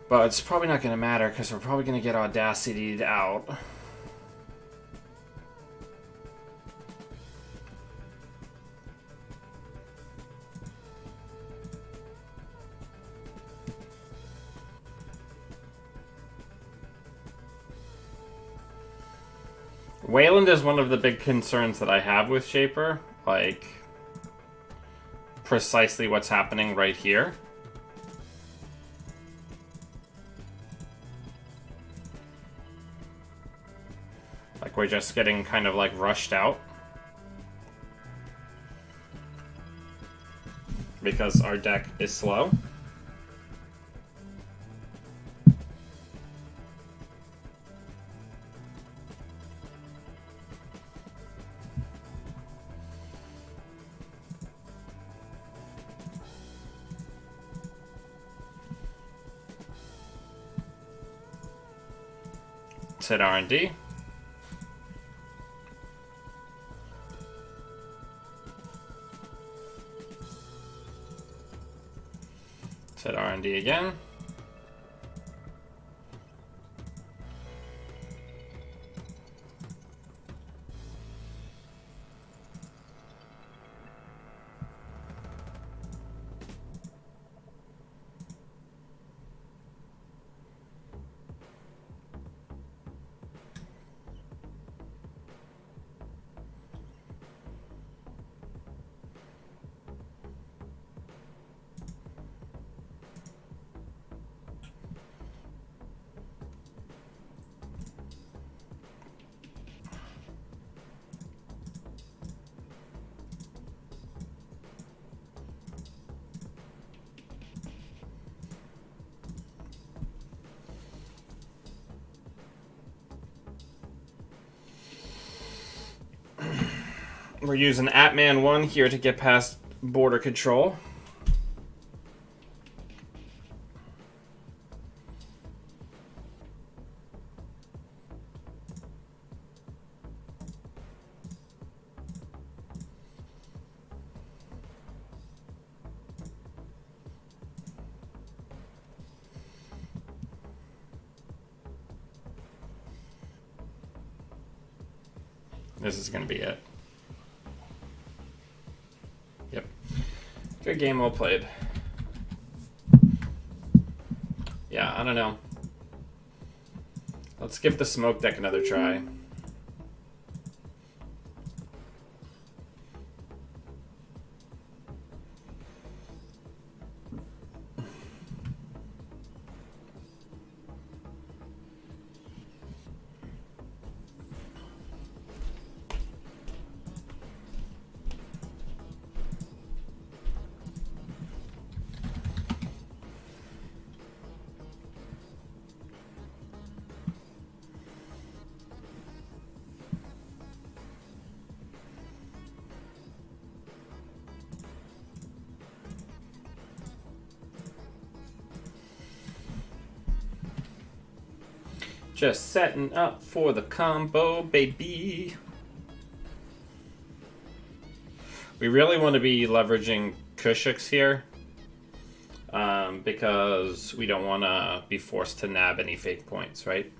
but it's probably not going to matter because we're probably going to get Audacity'd out. Wayland is one of the big concerns that I have with Shaper, like precisely what's happening right here. Like we're just getting kind of like rushed out because our deck is slow. Let's hit R&D. Let's hit R&D again. We're using Atman 1 here to get past border control. This is going to be it. Yep. Good game, well played. Yeah, I don't know. Let's give the smoke deck another try. Just setting up for the combo, baby. We really want to be leveraging Kushiks here because we don't want to be forced to nab any fake points, right?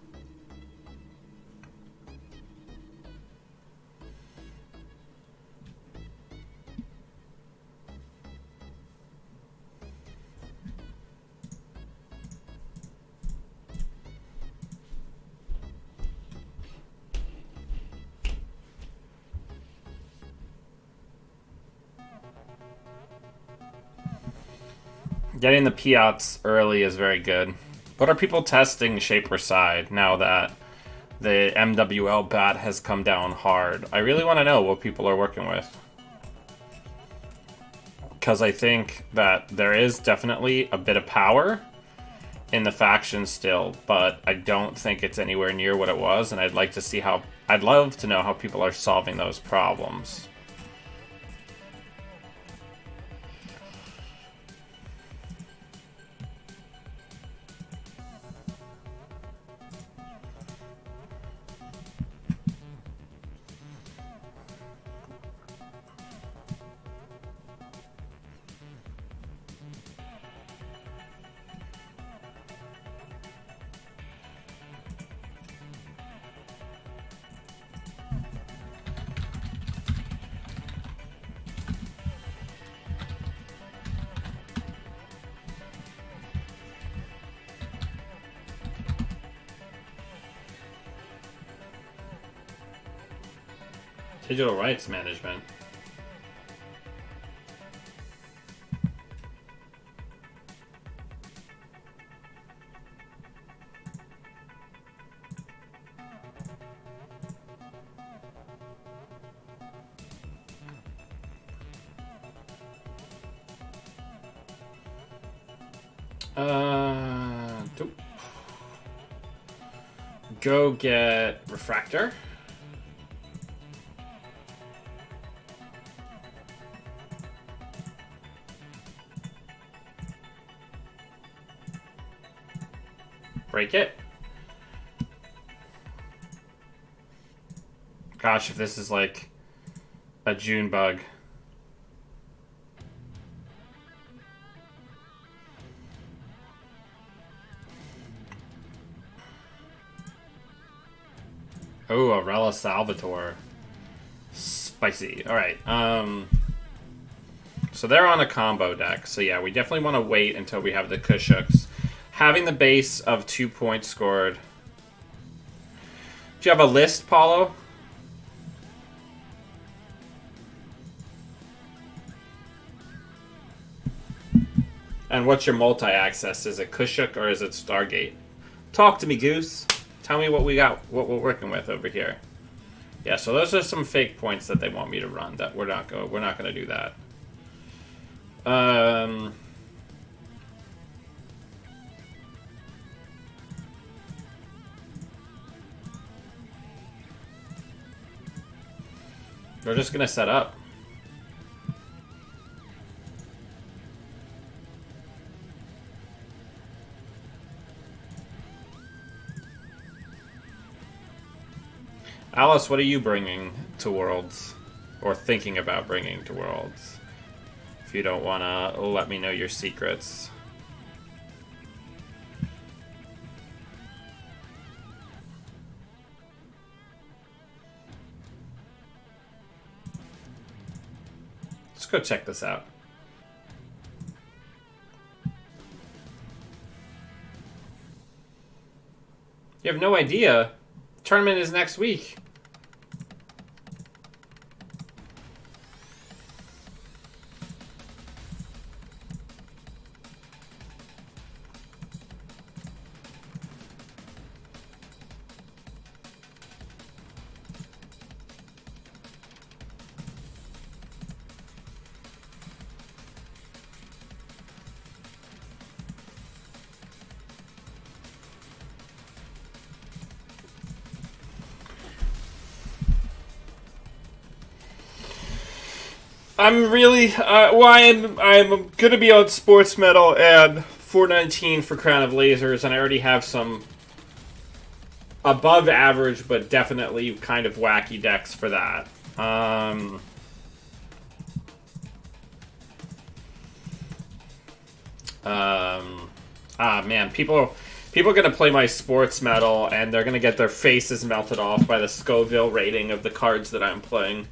Getting the Piats early is very good. What are people testing Shaper side now that the MWL bat has come down hard. I really want to know what people are working with. Because I think that there is definitely a bit of power in the faction still, but I don't think it's anywhere near what it was, and I'd like to see how... I'd love to know how people are solving those problems. Digital rights management. Dope. Go get refractor. Break it. Gosh, if this is like a June bug. Oh, Arella Salvatore. Spicy. Alright, so they're on a combo deck. So yeah, we definitely want to wait until we have the Kushuks. Having the base of 2 points scored. Do you have a list, Paulo? And what's your multi-access? Is it Kushuk or is it Stargate? Talk to me, Goose. Tell me what we got, what we're working with over here. Yeah, so those are some fake points that they want me to run. That we're not going to do that. We're just gonna set up. Alice, what are you bringing to Worlds? Or thinking about bringing to Worlds? If you don't want to let me know your secrets. Let's go check this out. You have no idea. The tournament is next week. I'm really, I'm gonna be on Sports Metal and 419 for Crown of Lasers, and I already have some above average, but definitely kind of wacky decks for that. Man, people are gonna play my Sports Metal, and they're gonna get their faces melted off by the Scoville rating of the cards that I'm playing.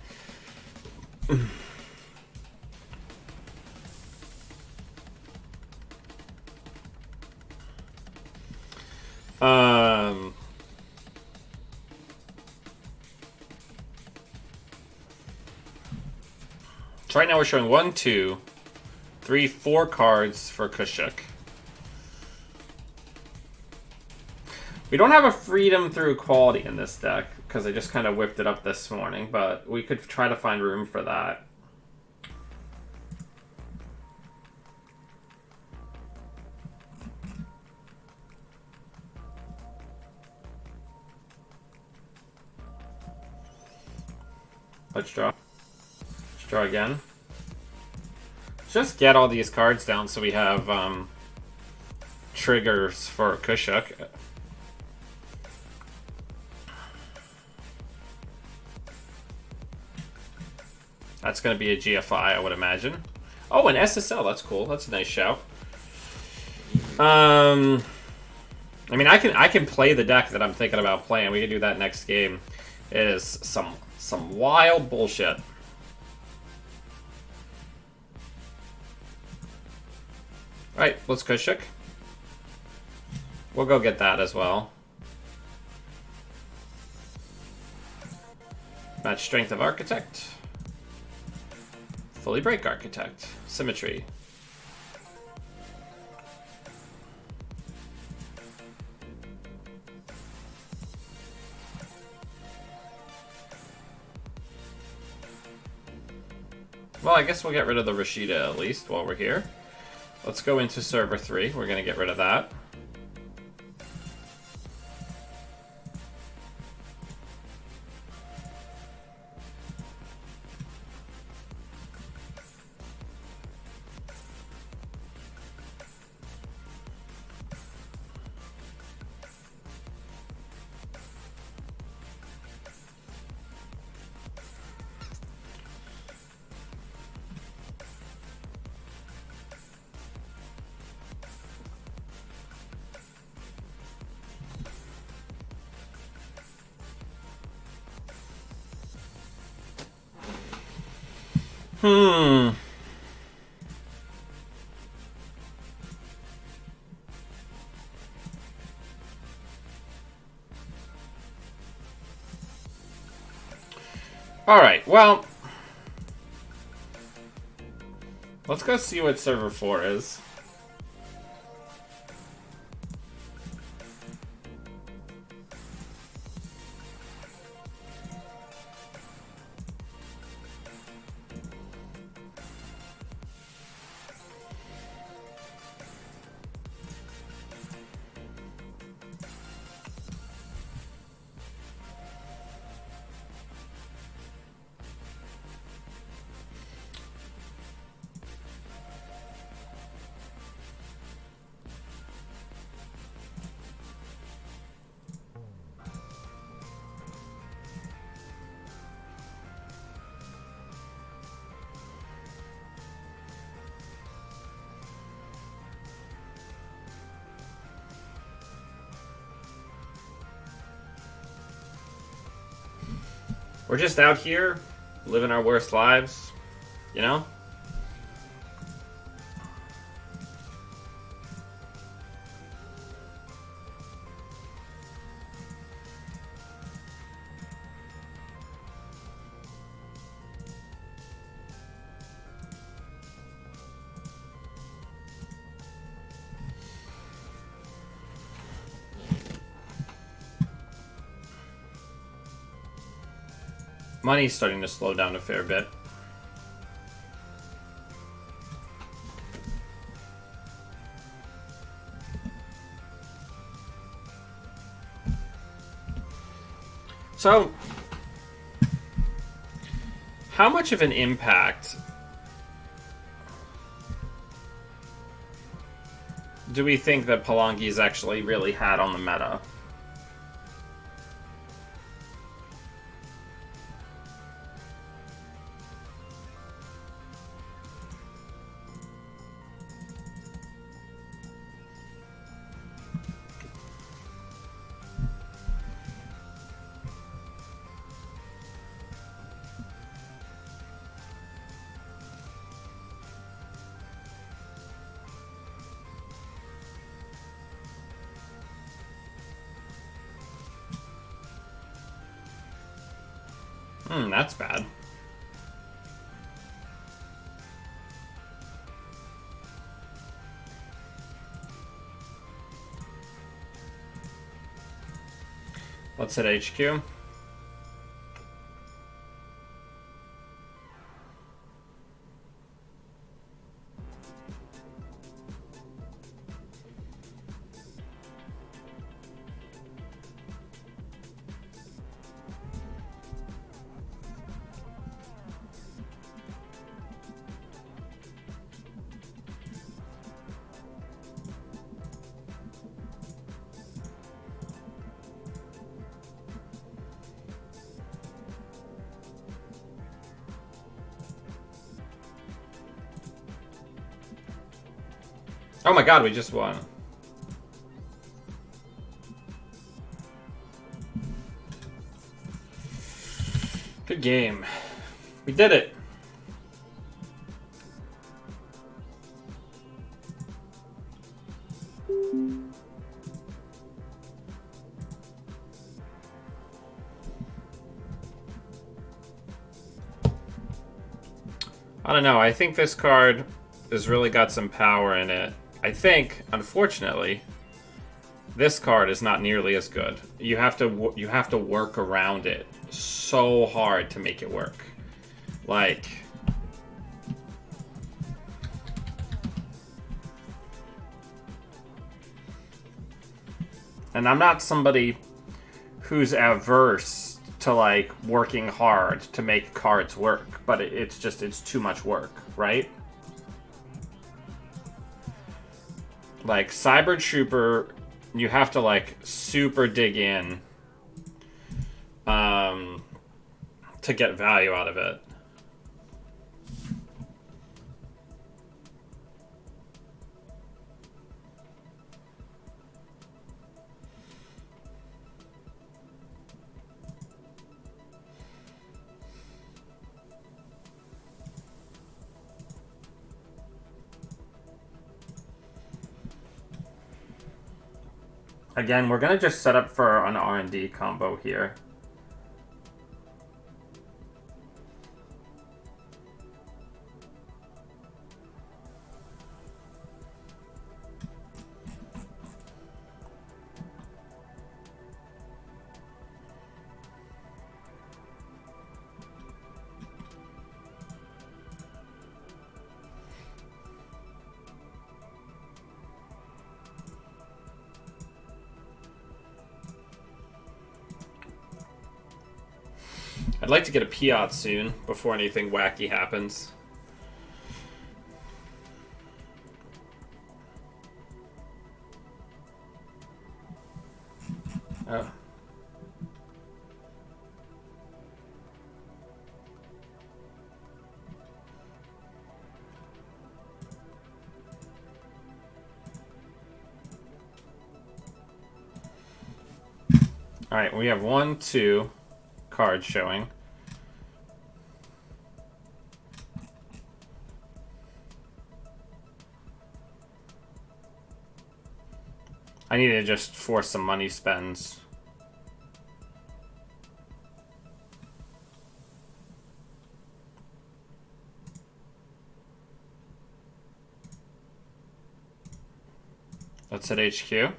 So right now we're showing 1, 2, 3, 4 cards for Kushuk. We don't have a freedom through quality in this deck, because I just kind of whipped it up this morning, but we could try to find room for that. Let's draw. Let's draw again. Let's just get all these cards down so we have triggers for Kushuk. That's going to be a GFI, I would imagine. Oh, an SSL. That's cool. That's a nice shout. I mean, I can play the deck that I'm thinking about playing. We can do that next game. It is some wild bullshit. Alright, let's Kushuk. We'll go get that as well. Match strength of Architect. Fully break Architect. Symmetry. Well, I guess we'll get rid of the Rashida at least while we're here. Let's go into server 3. We're going to get rid of that. Alright, well, let's go see what server 4 is. We're just out here, living our worst lives, you know? Money's starting to slow down a fair bit. So, how much of an impact do we think that Palangi's actually really had on the meta? That's bad. Let's hit HQ. Oh my god, we just won. Good game. We did it. I don't know. I think this card has really got some power in it. I think, unfortunately, this card is not nearly as good. You have to work around it so hard to make it work. Like, and I'm not somebody who's averse to like working hard to make cards work, but it's too much work, right? Like, Cyber Trooper, you have to, like, super dig in to get value out of it. Again, we're going to just set up for an R&D combo here. I'd like to get a Piat soon, before anything wacky happens. Oh. Alright, we have 1, 2 cards showing. I need to just force some money spends. Let's hit HQ.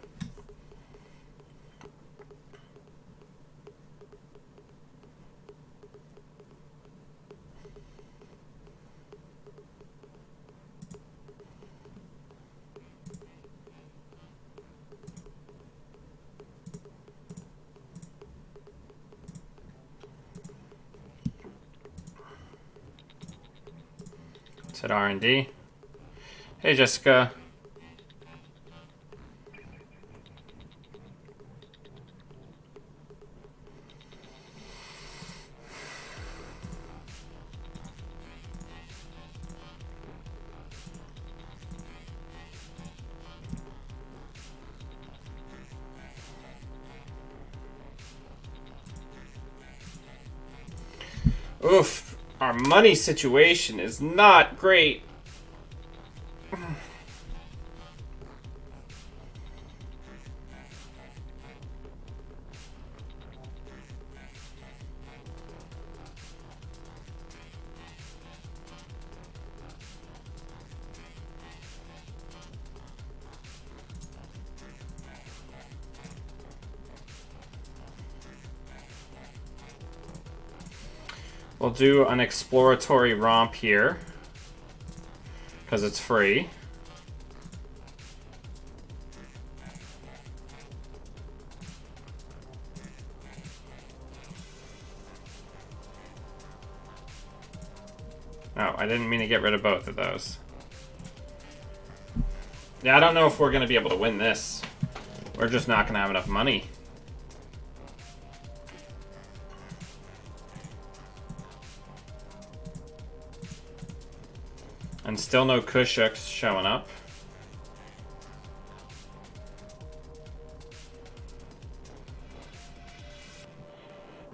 Let's hit R&D. Hey, Jessica. Oof, our money situation is not great. We'll do an exploratory romp here, because it's free. Oh, I didn't mean to get rid of both of those. Yeah, I don't know if we're going to be able to win this. We're just not going to have enough money. And still no Kushuks showing up.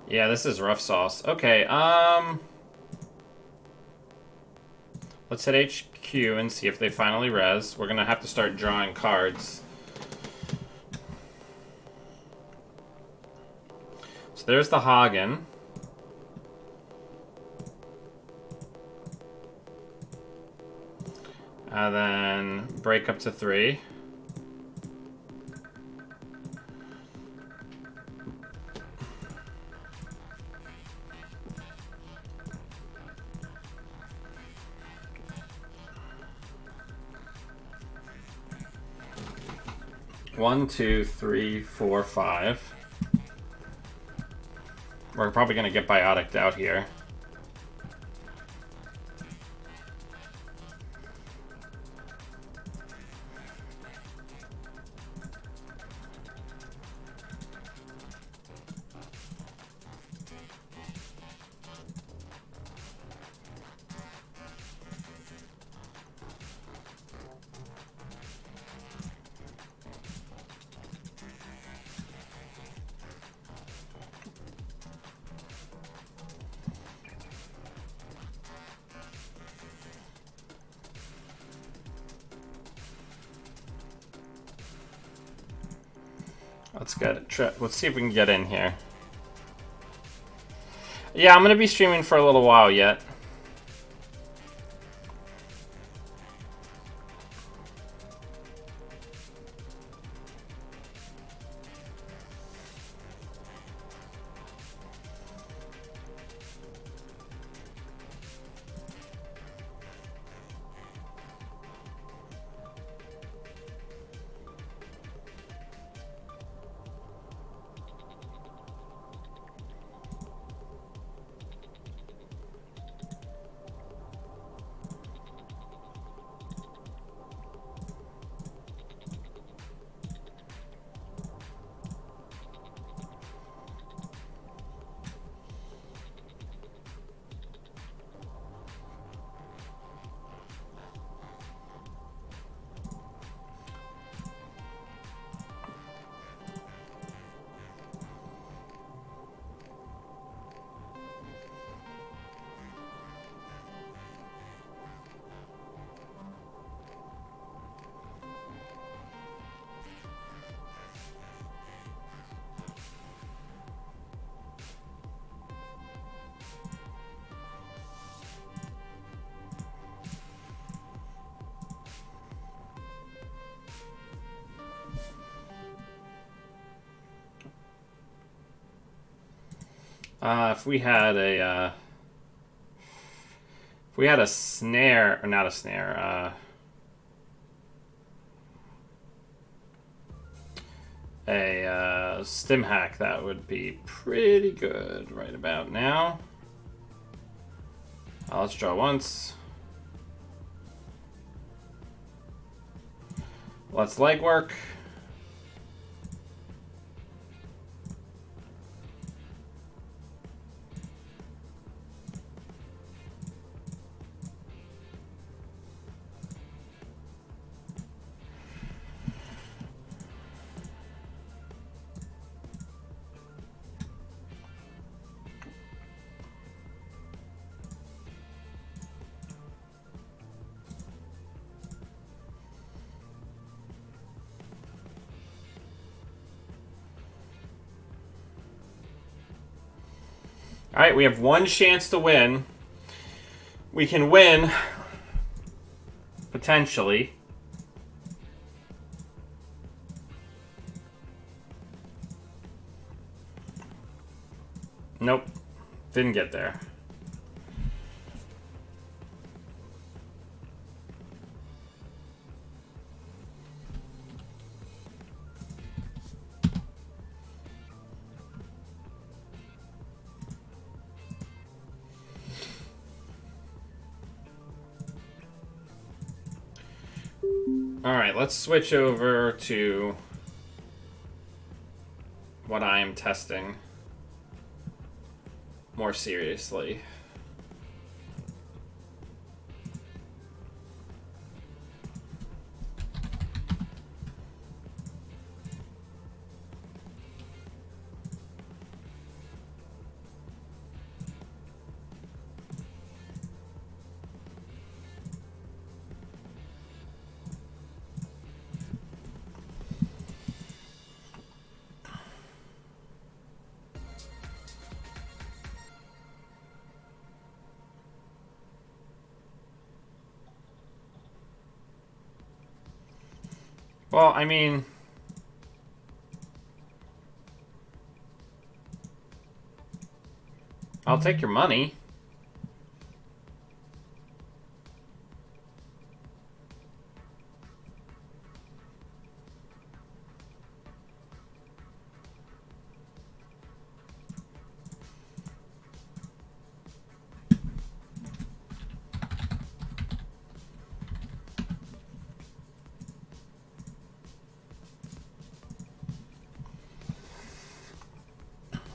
Yeah, this is rough sauce. Okay, let's hit HQ and see if they finally res. We're gonna have to start drawing cards. So there's the Hagen. And then break up to 3. One, two, three, four, 5. We're probably gonna get biotic'd out here. Let's see if we can get in here. Yeah, I'm gonna be streaming for a little while yet. If we had a snare, or not a snare, a stim hack, that would be pretty good right about now. Let's draw once. Let's legwork. All right, we have one chance to win. We can win, potentially. Nope, didn't get there. Alright, let's switch over to what I am testing more seriously. Well, I mean, I'll take your money.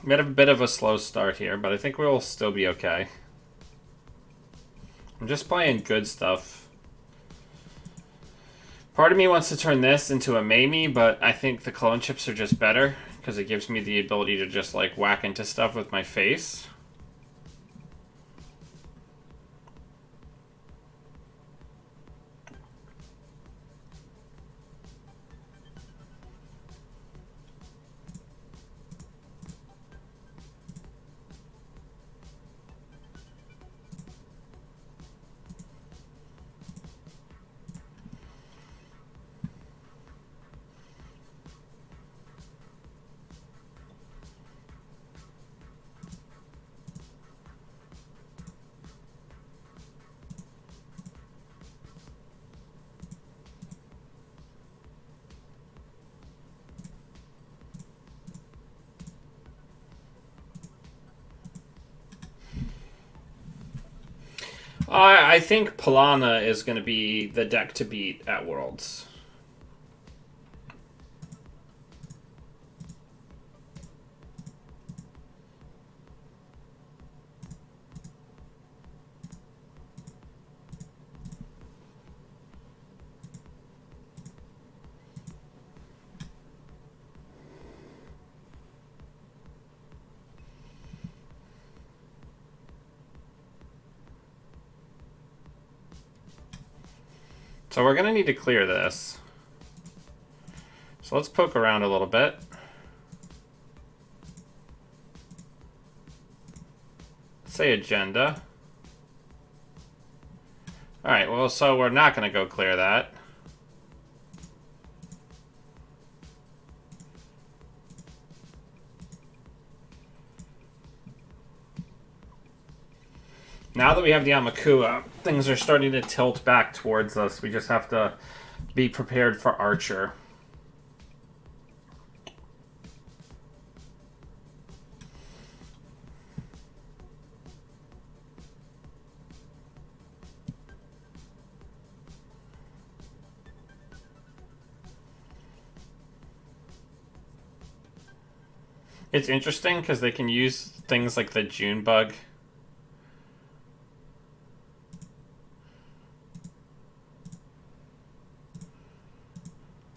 We had a bit of a slow start here, but I think we'll still be okay. I'm just playing good stuff. Part of me wants to turn this into a Mamie, but I think the clone chips are just better because it gives me the ability to just like whack into stuff with my face. I think Polana is going to be the deck to beat at Worlds. So we're going to need to clear this. So let's poke around a little bit. Say agenda. Alright, well, so we're not going to go clear that. Now that we have the Amakua, things are starting to tilt back towards us. We just have to be prepared for Archer. It's interesting because they can use things like the June bug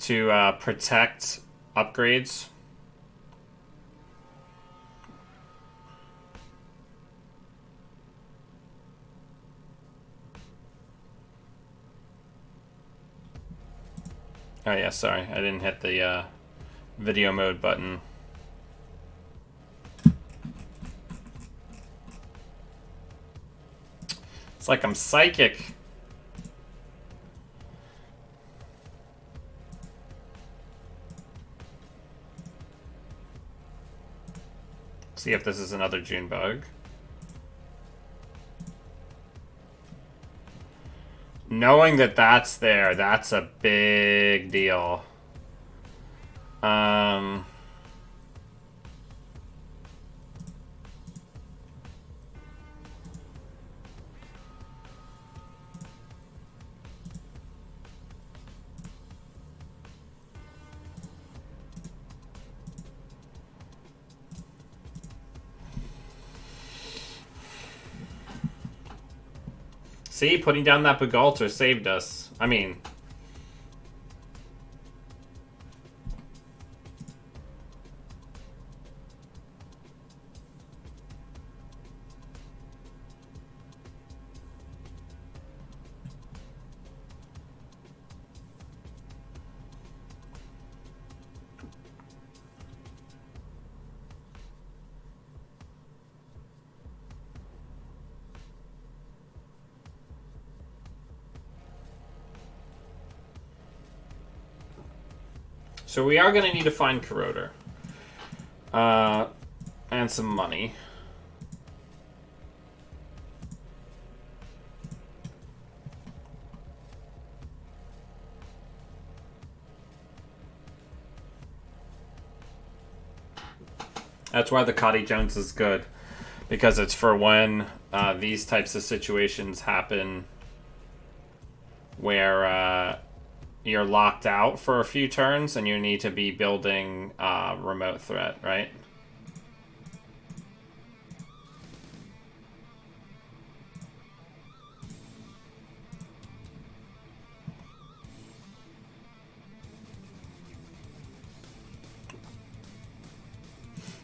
to protect upgrades. Oh yeah, sorry, I didn't hit the video mode button. It's like I'm psychic. See if this is another June bug. Knowing that that's there, that's a big deal. See, putting down that Begalter saved us. I mean... So we are going to need to find Corroder. And some money. That's why the Cotty Jones is good. Because it's for when these types of situations happen where you're locked out for a few turns and you need to be building remote threat, right?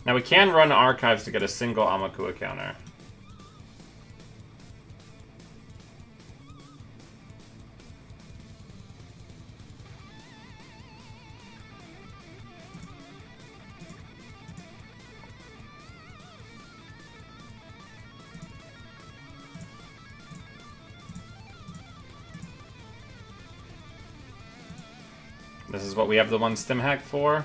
Now we can run archives to get a single Amakua counter. This is what we have the one stim hack for.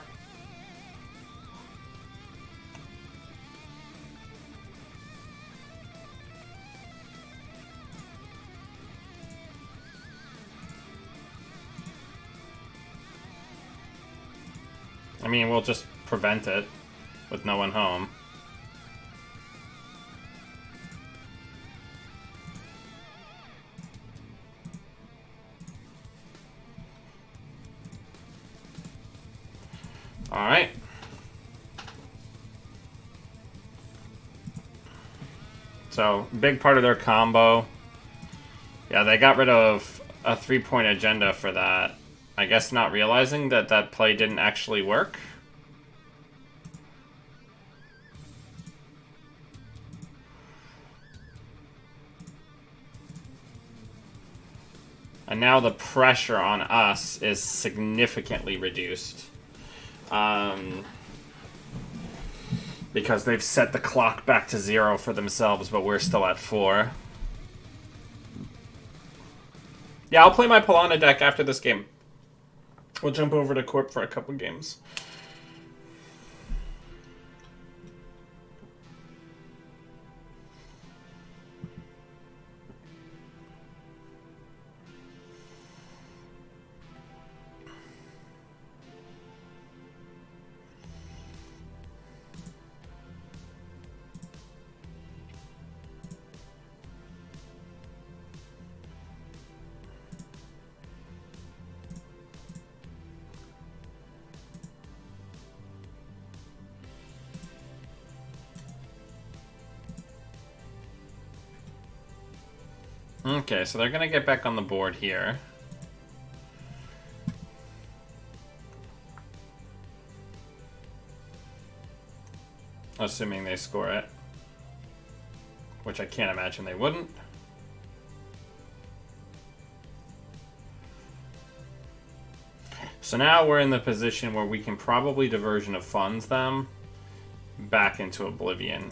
I mean, we'll just prevent it with no one home. Alright. So, big part of their combo. Yeah, they got rid of a 3-point agenda for that. I guess not realizing that that play didn't actually work. And now the pressure on us is significantly reduced. Because they've set the clock back to 0 for themselves, but we're still at 4. Yeah, I'll play my Polana deck after this game. We'll jump over to Corp for a couple games. Okay, so they're going to get back on the board here. Assuming they score it. Which I can't imagine they wouldn't. So now we're in the position where we can probably diversion of funds them back into oblivion.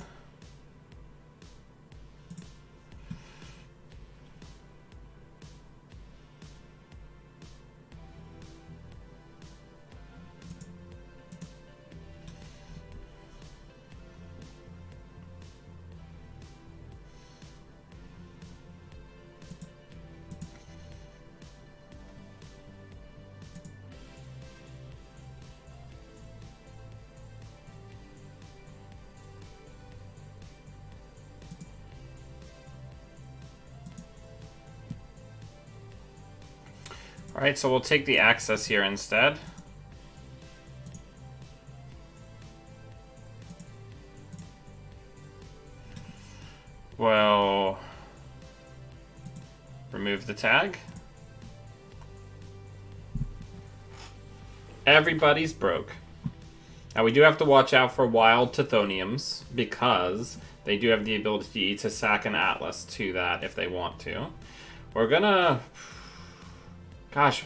Alright, so we'll take the access here instead. Well... remove the tag. Everybody's broke. Now we do have to watch out for wild Tithoniums because they do have the ability to sack an Atlas to that if they want to. We're gonna... Gosh,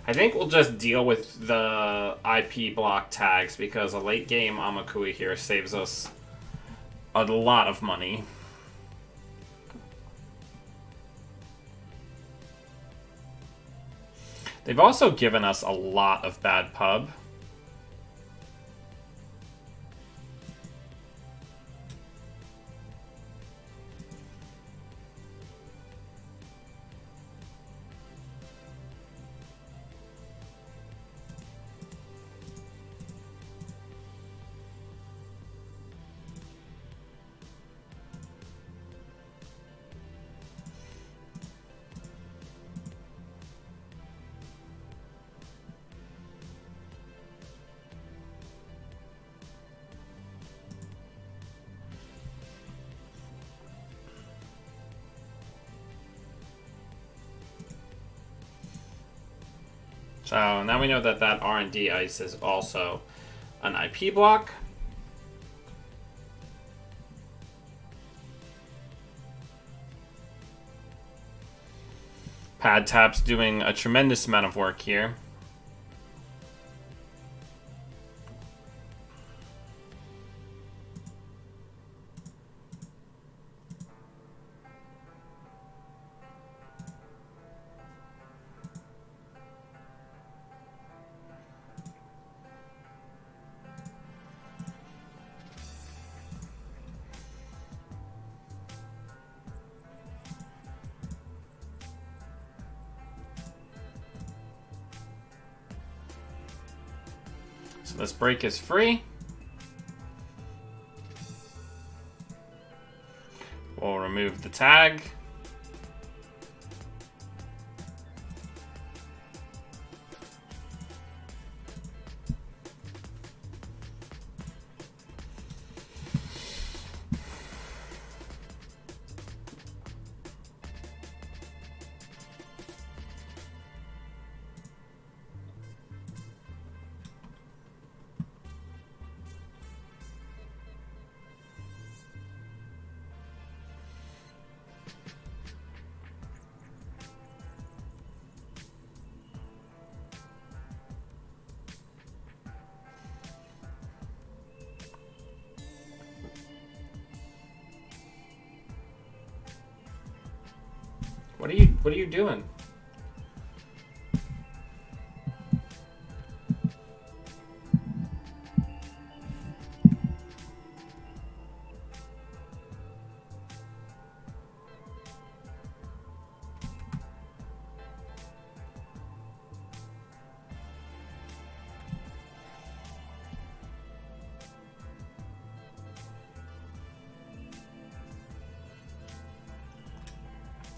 I think we'll just deal with the IP block tags because a late game Amakui here saves us a lot of money. They've also given us a lot of bad pub. So now we know that that R&D ice is also an IP block. Pad Tap's doing a tremendous amount of work here. So this break is free. We'll remove the tag. What are you doing?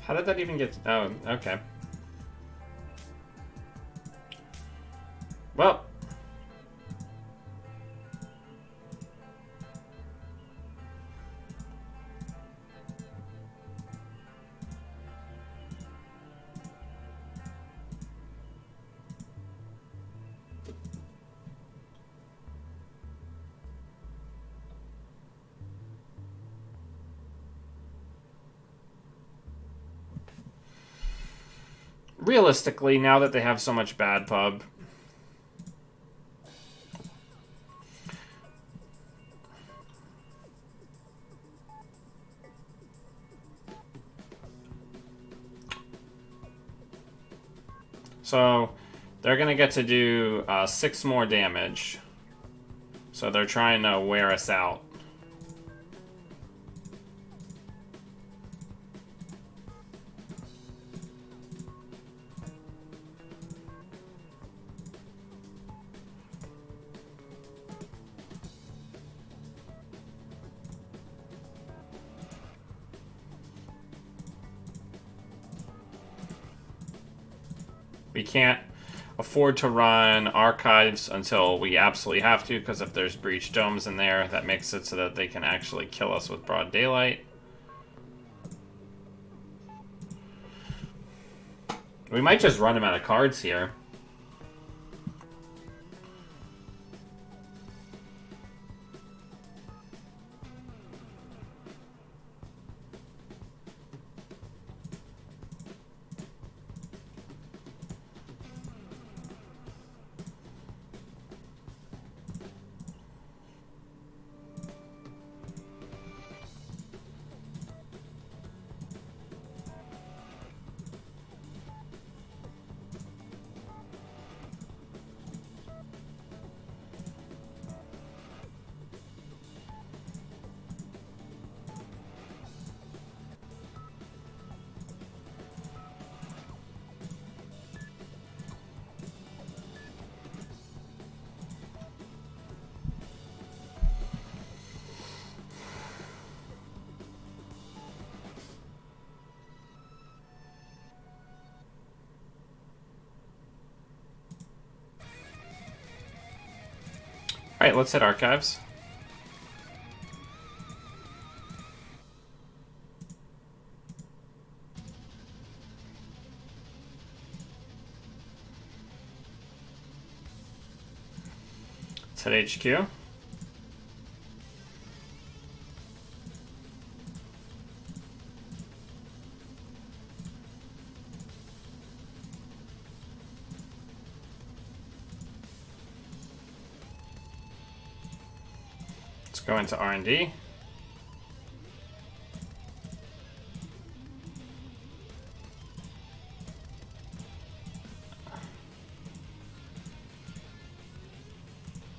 How did that even get... Oh, okay. Well. Realistically, now that they have so much bad pub, so they're gonna get to do 6 more damage. So they're trying to wear us out. We can't afford to run archives until we absolutely have to, because if there's breach domes in there, that makes it so that they can actually kill us with broad daylight. We might just run him out of cards here. Alright, let's hit archives. Let's hit HQ. Go into R&D.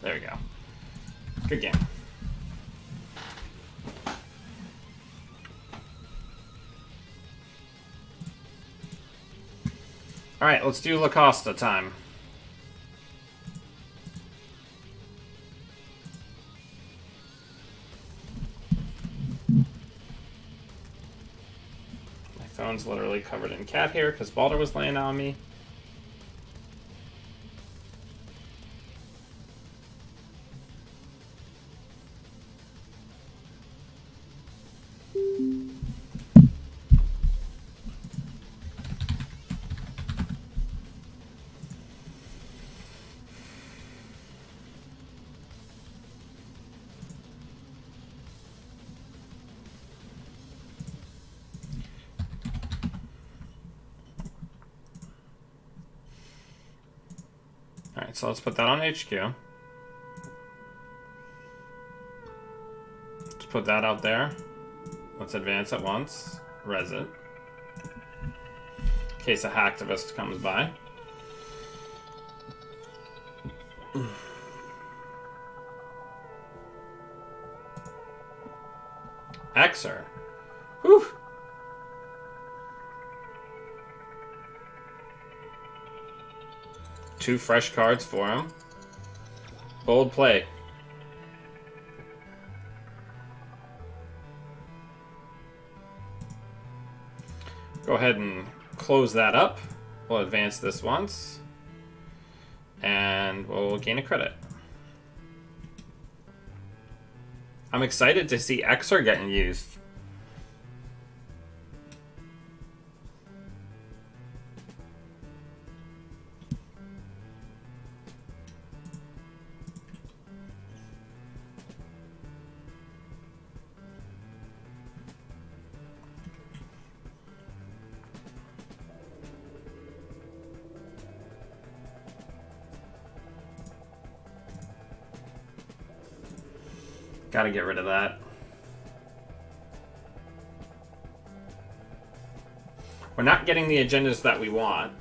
There we go. Good game. All right, let's do La Costa time. Phone's literally covered in cat hair because Balder was laying on me. Alright, so let's put that on HQ. Let's put that out there. Let's advance at once. Res it. In case a hacktivist comes by. Xer. Whew. Two fresh cards for him. Bold play. Go ahead and close that up. We'll advance this once. And we'll gain a credit. I'm excited to see Xer getting used. Gotta get rid of that. We're not getting the agendas that we want.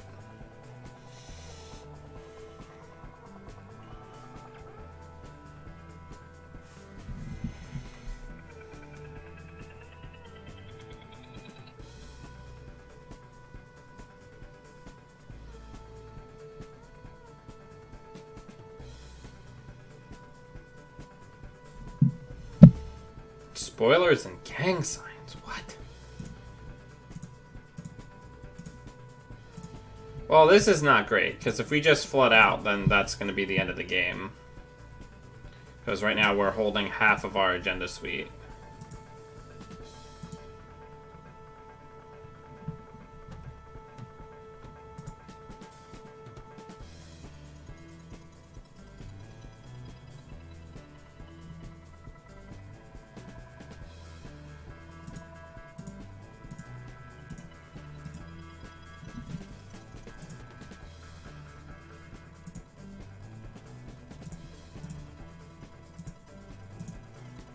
Spoilers and gang signs. What? Well, this is not great, because if we just flood out, then that's going to be the end of the game. Because right now we're holding half of our agenda suite.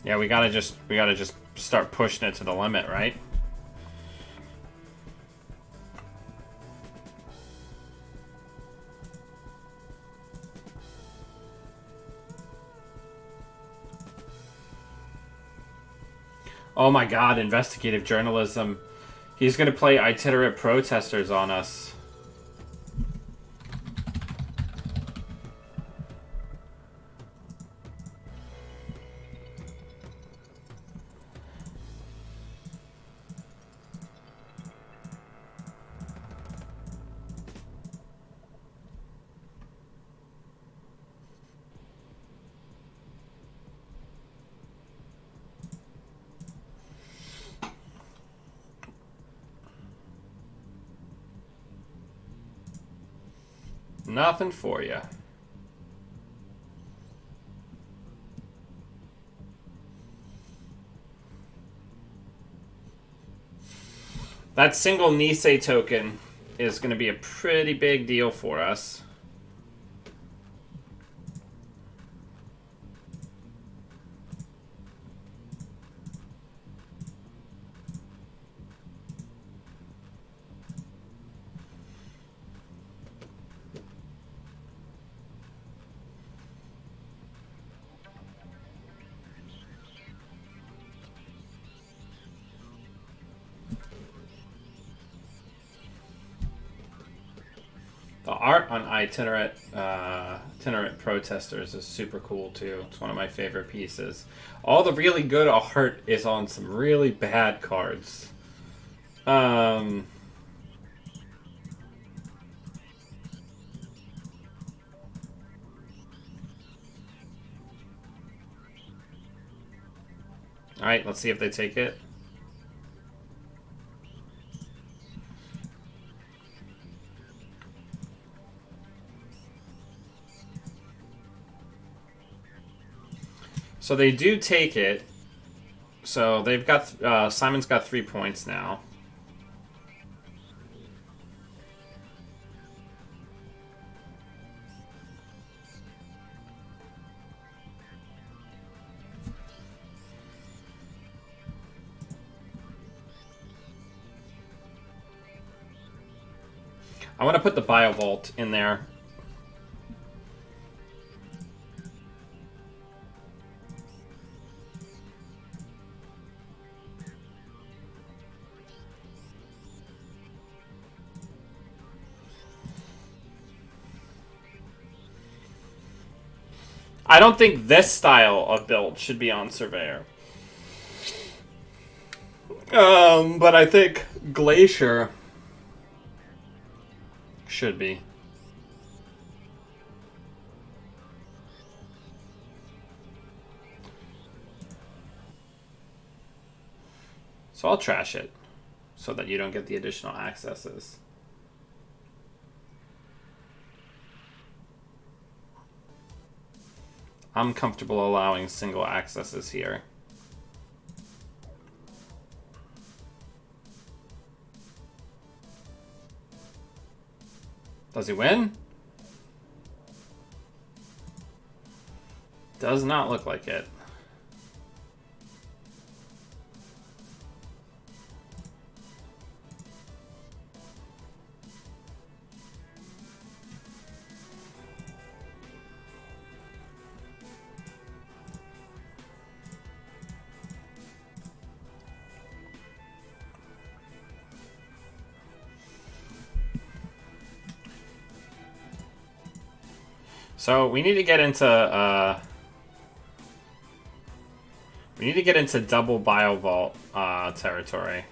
Yeah, we gotta just start pushing it to the limit, right? Oh my god, investigative journalism. He's gonna play itinerant protesters on us. Nothing for you. That single Nisei token is going to be a pretty big deal for us. The art on itinerant protesters is super cool too. It's one of my favorite pieces. All the really good art is on some really bad cards. Alright, let's see if they take it. So they do take it. So they've got Simon's got 3 points now. I want to put the Biovault in there. I don't think this style of build should be on Surveyor. But I think Glacier should be. So I'll trash it so that you don't get the additional accesses. I'm comfortable allowing single accesses here. Does he win? Does not look like it. So we need to get into double Biovault territory.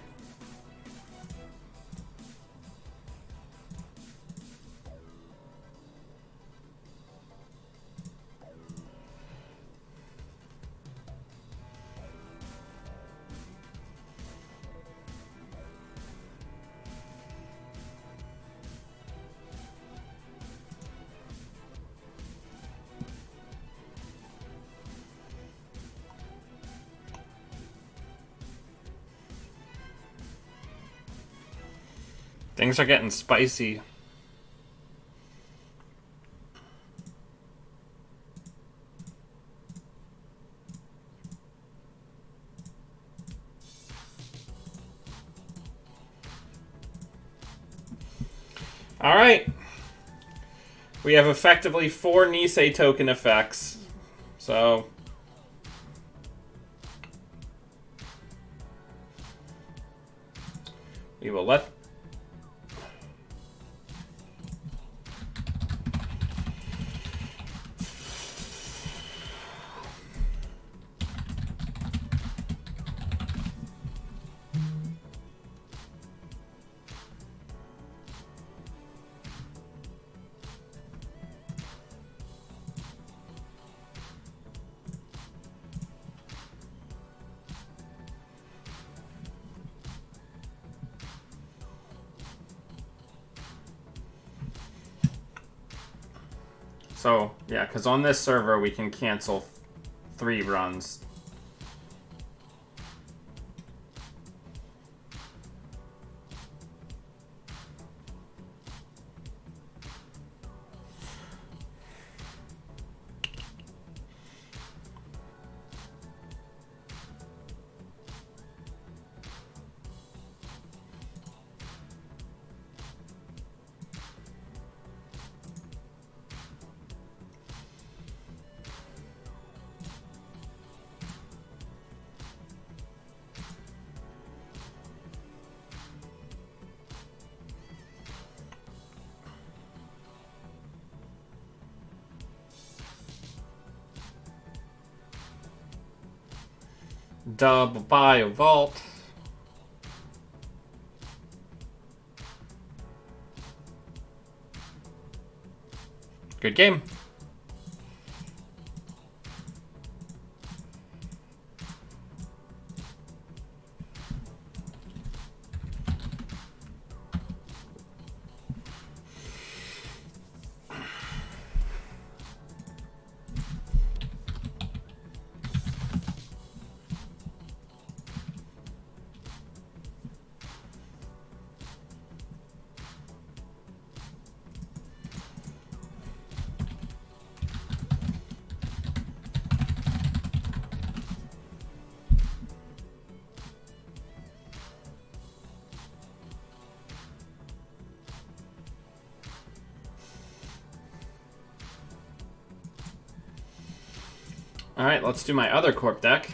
Things are getting spicy. All right. We have effectively 4 Nisei token effects. So we will let... So, yeah, because on this server we can cancel 3 runs. Double bio vault. Good game. All right, let's do my other corp deck.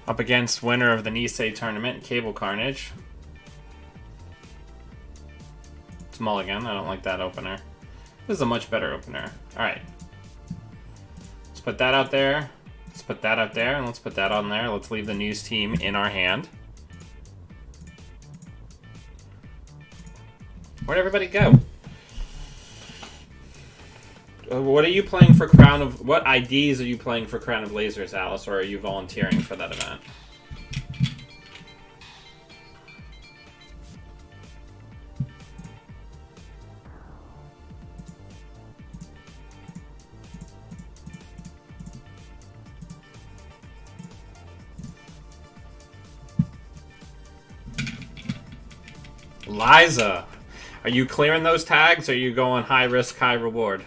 Up against winner of the Nisei tournament, Cable Carnage. It's Mulligan. I don't like that opener. This is a much better opener. Alright. Let's put that out there. Let's put that out there, and let's put that on there. Let's leave the news team in our hand. Where'd everybody go? What are you playing for Crown of... What IDs are you playing for Crown of Lasers, Alice, or are you volunteering for that event? Liza, are you clearing those tags, or are you going high risk, high reward?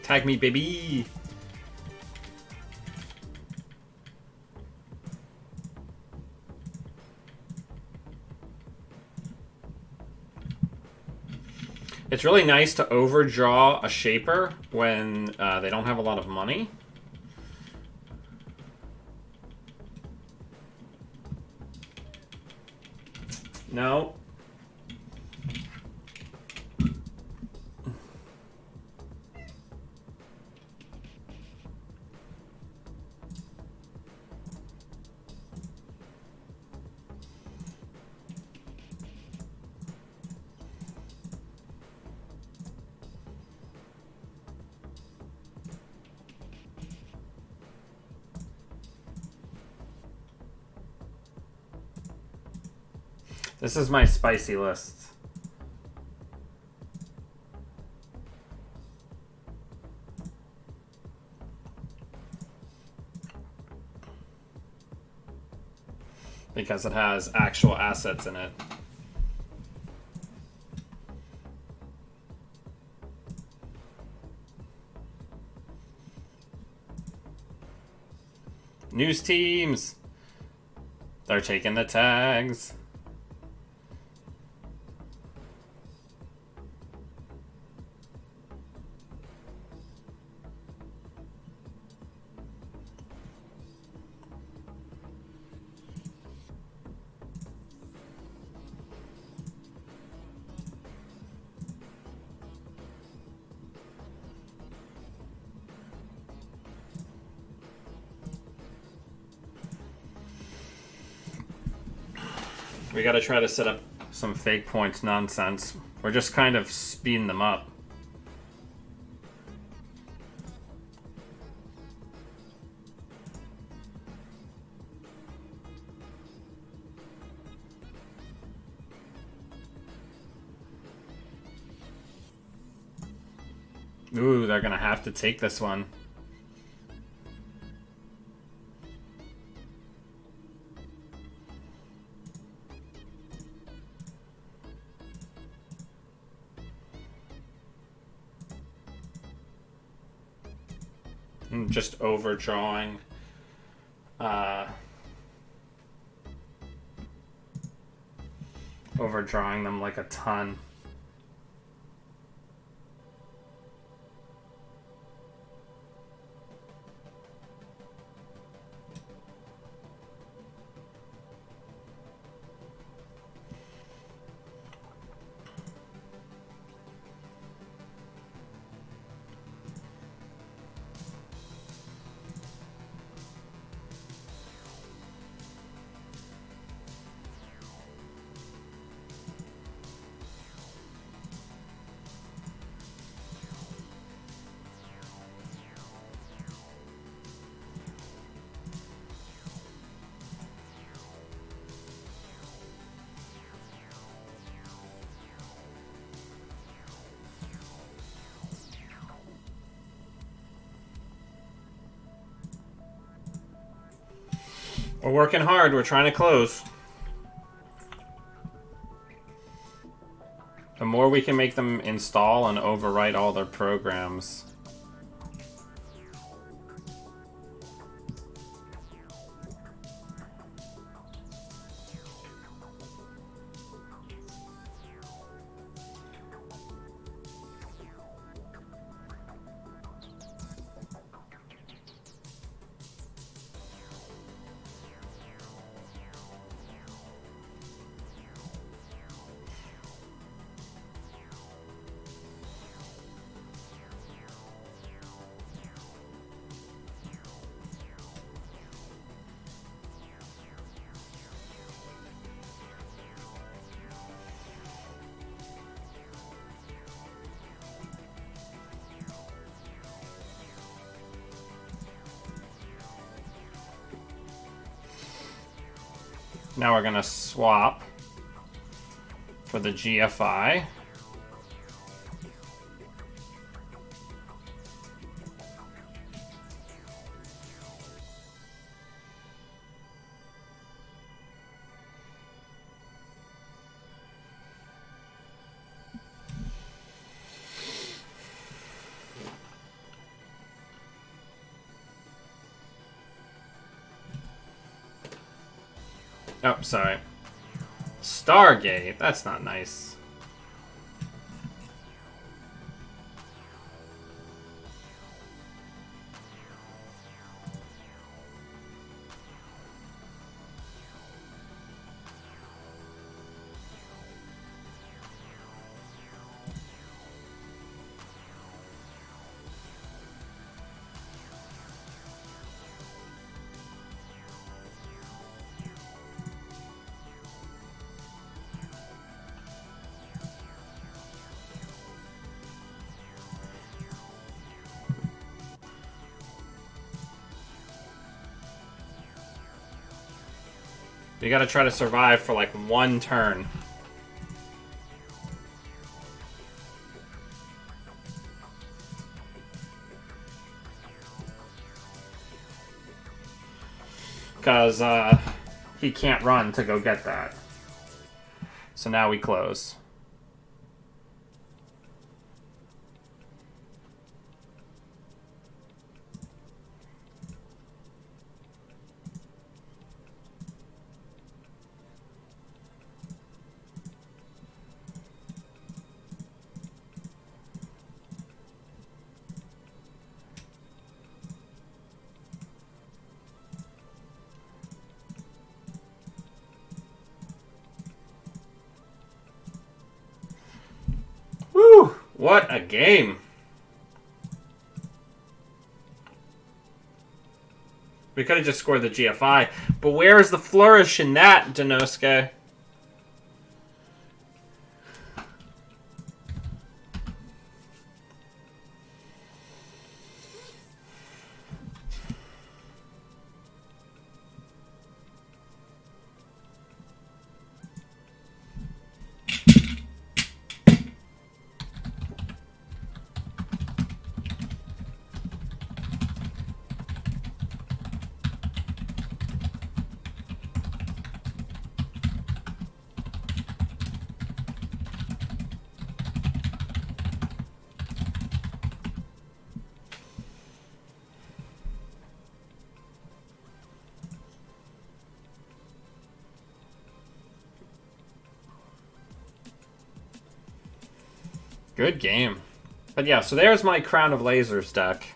Tag me, baby. It's really nice to overdraw a shaper when they don't have a lot of money. No. This is my spicy list. Because it has actual assets in it. News teams! They're taking the tags. We gotta try to set up some fake points nonsense. We're just kind of speeding them up. Ooh, they're gonna have to take this one. I'm just overdrawing. Overdrawing them like a ton. We're working hard. We're trying to close. The more we can make them install and overwrite all their programs. Now we're gonna swap for the GFI. Oh, sorry. Stargate. That's not nice. You gotta try to survive for like one turn. Because he can't run to go get that. So now we close. Woo! What a game! We could have just scored the GFI, but where is the flourish in that, Danosuke? Good game. But yeah, so there's my Crown of Lasers deck.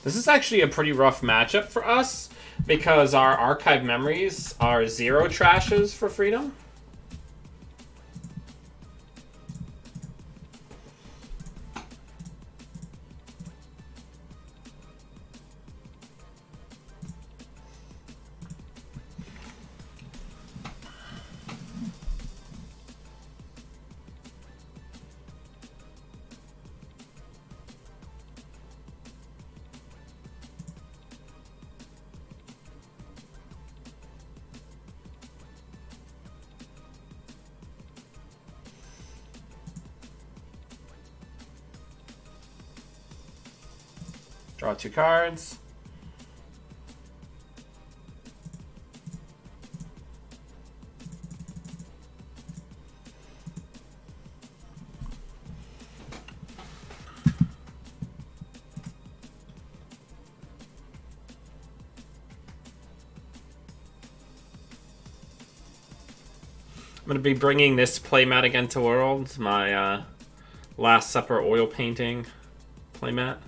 This is actually a pretty rough matchup for us because our archive memories are 0 trashes for freedom. Draw 2 cards. I'm going to be bringing this playmat again to Worlds, my Last Supper oil painting playmat.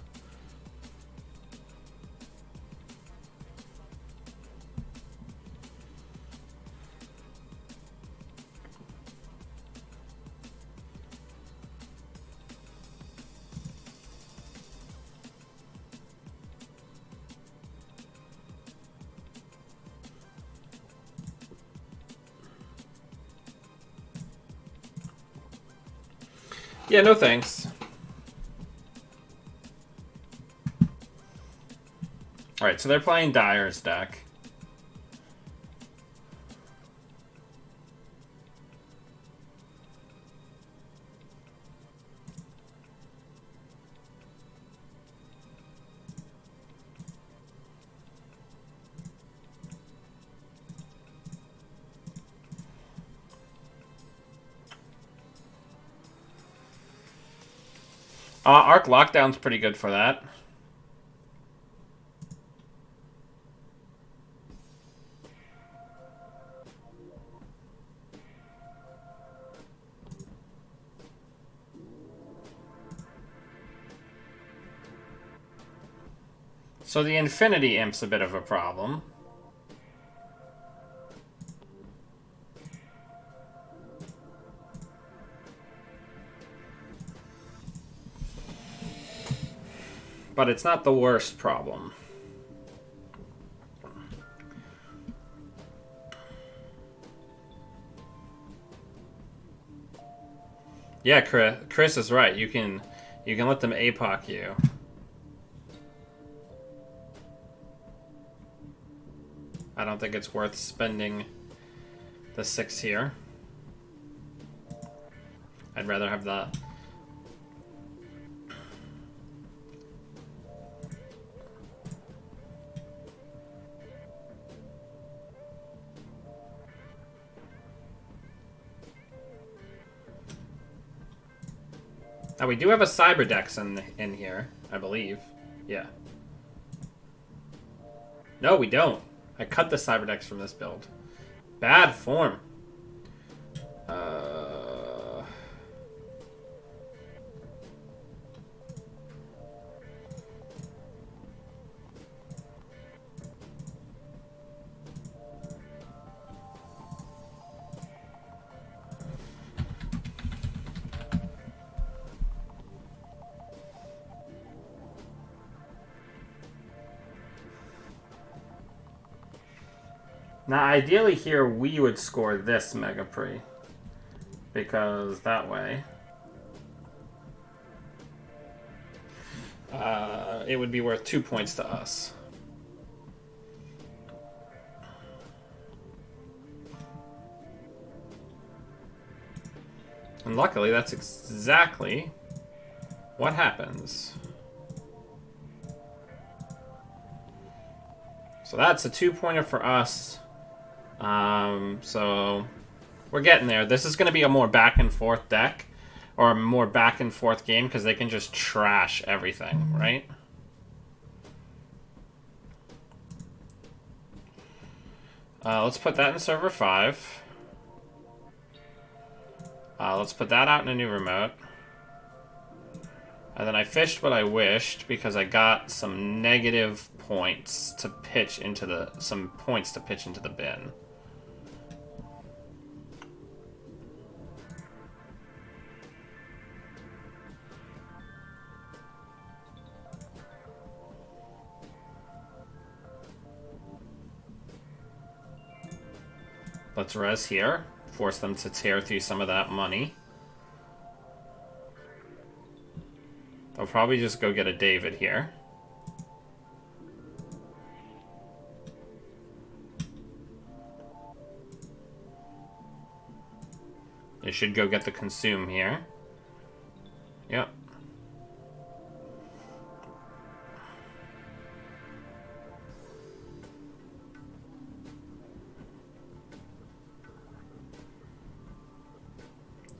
Yeah, no thanks. Alright, so they're playing Dyer's deck. Arc Lockdown's pretty good for that. So the Infinity Imp's a bit of a problem. But it's not the worst problem. Yeah, Chris is right. You can let them APOC you. I don't think it's worth spending the 6 here. I'd rather have the... Now we do have a Cyberdex in here, I believe. Yeah. No, we don't. I cut the Cyberdex from this build. Bad form. Now, ideally here, we would score this Mega Pre. Because that way... it would be worth 2 points to us. And luckily, that's exactly what happens. So that's a 2-pointer for us. So we're getting there. This is going to be a more back and forth deck, or a more back and forth game, because they can just trash everything, right? Let's put that in server 5. Let's put that out in a new remote. And then I fished what I wished, because I got some negative points to pitch into the bin. Let's res here. Force them to tear through some of that money. I'll probably just go get a David here. They should go get the consume here. Yep.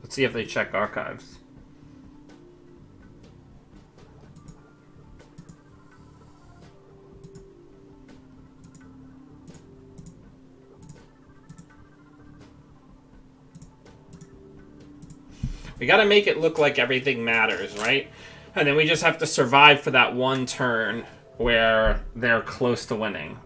Let's see if they check archives. We gotta make it look like everything matters, right? And then we just have to survive for that one turn where they're close to winning.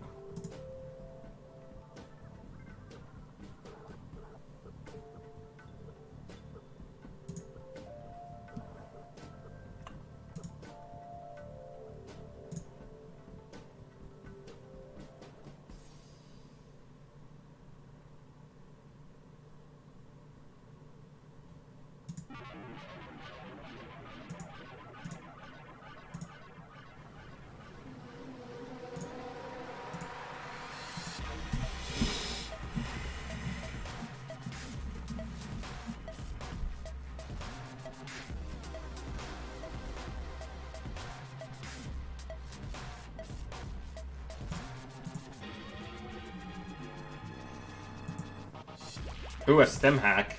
Ooh, a stem hack.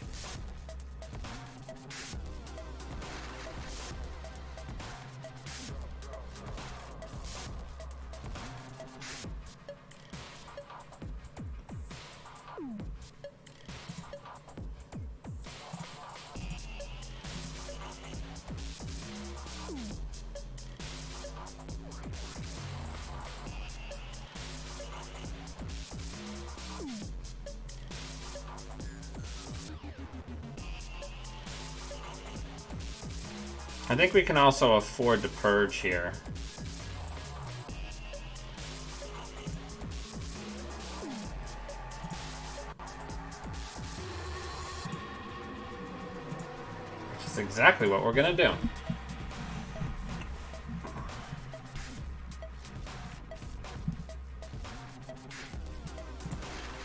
I think we can also afford to purge here. That's exactly what we're gonna do.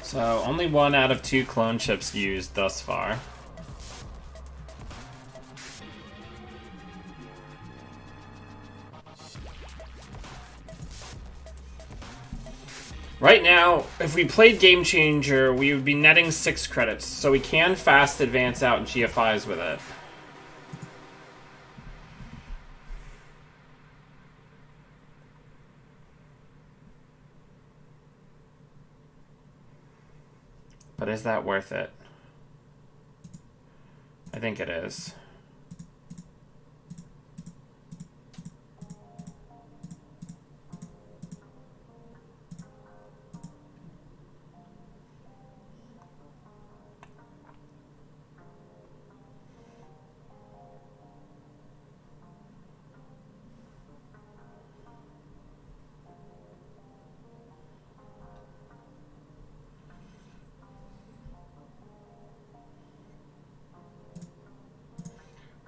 So, only 1 out of 2 clone chips used thus far. Right now, if we played Game Changer, we would be netting 6 credits, so we can fast advance out GFIs with it. But is that worth it? I think it is.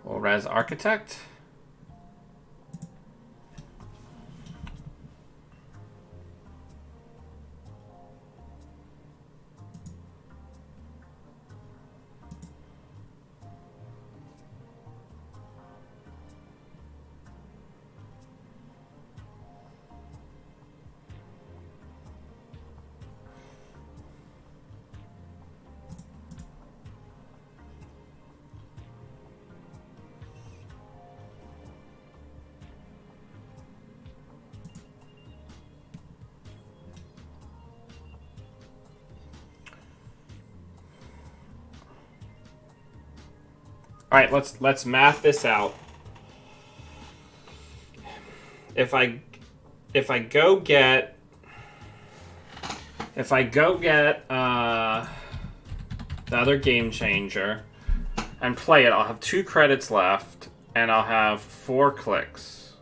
We'll res Architect. All right, let's math this out. If I go get the other Game Changer and play it, I'll have 2 credits left and I'll have 4 clicks.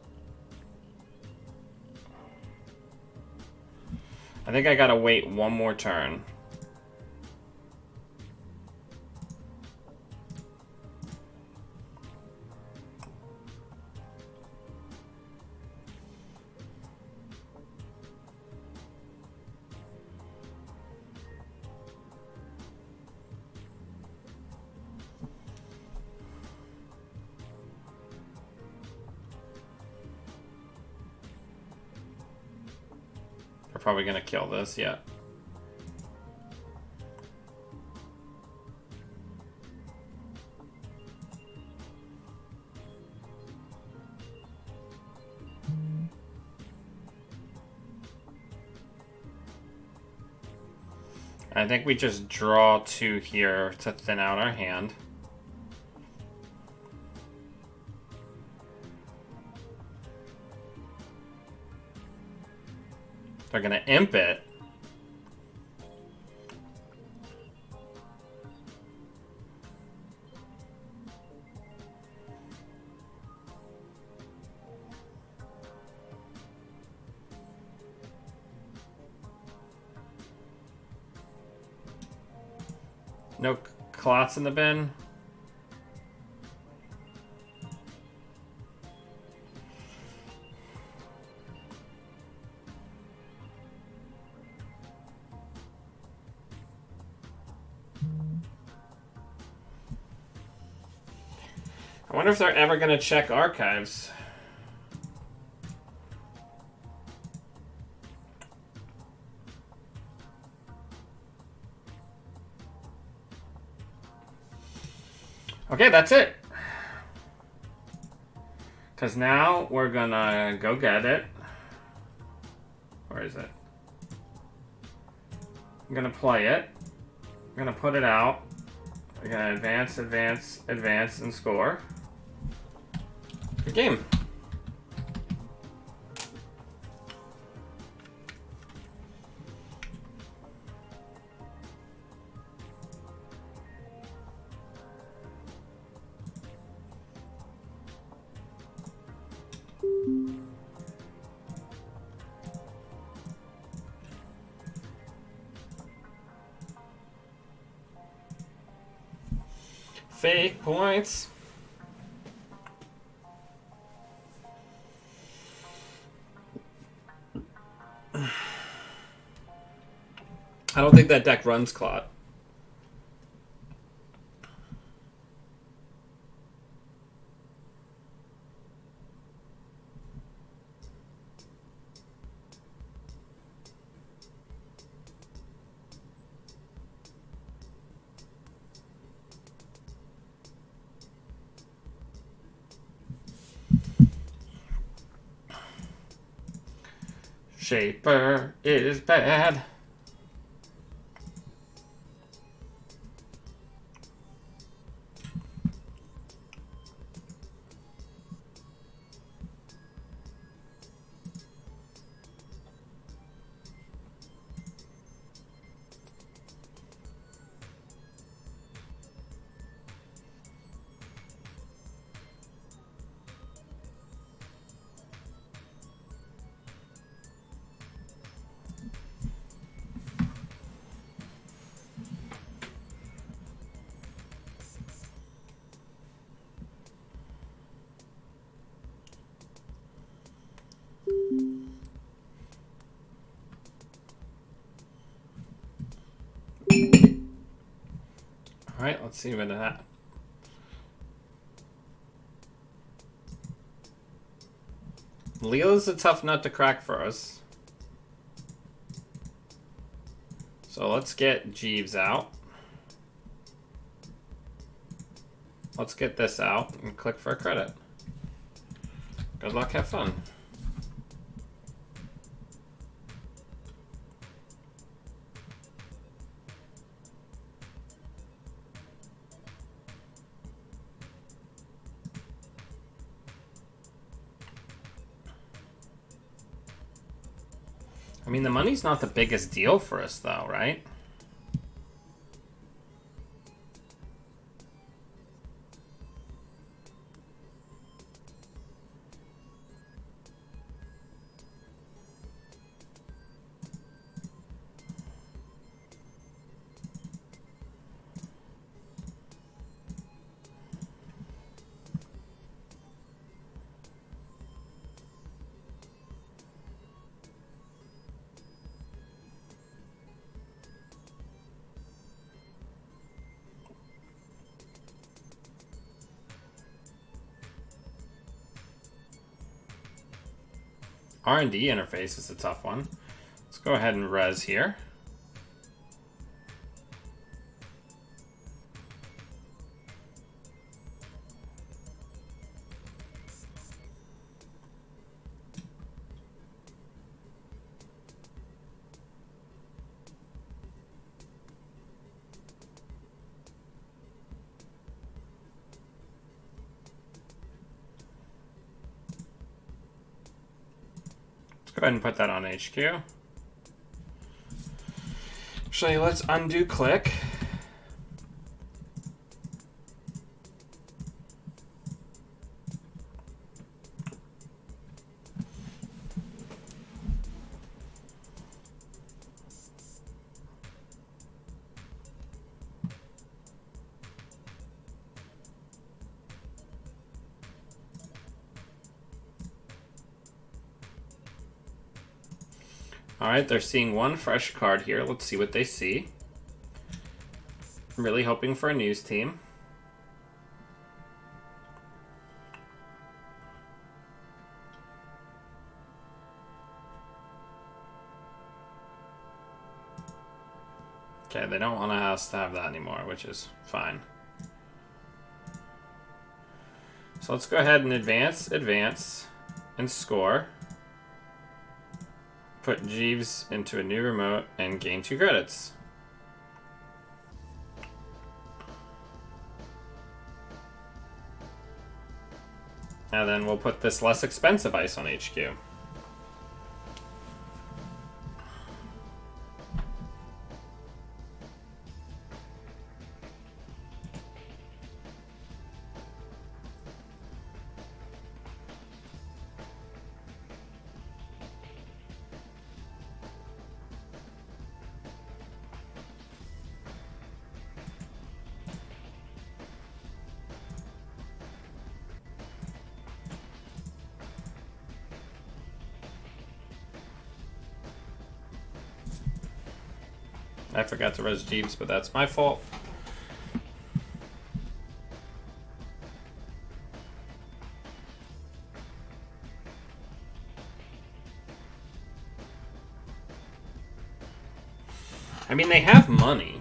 I think I gotta wait 1 more turn. They're probably gonna kill this, yeah. I think we just draw 2 here to thin out our hand. They're gonna imp it. No clots in the bin. I wonder if they're ever going to check archives. Okay, that's it. Because now we're going to go get it. Where is it? I'm going to play it. I'm going to put it out. We're going to advance, advance, advance, and score. Good game. Fake points. I don't think that deck runs Clot. Shaper is bad. Alright, let's see what that. Leela's a tough nut to crack for us. So let's get Jeeves out. Let's get this out and click for a credit. Good luck, have fun. I mean, the money's not the biggest deal for us, though, right? R&D interface is a tough one. Let's go ahead and res here. Go ahead and put that on HQ. Actually, let's undo click. Alright, they're seeing one fresh card here. Let's see what they see. I'm really hoping for a news team. Okay, they don't want us to have that anymore, which is fine. So let's go ahead and advance, and score. Put Jeeves into a new remote and gain 2 credits. And then we'll put this less expensive ice on HQ. I forgot to res Jeeves, but that's my fault. I mean, they have money.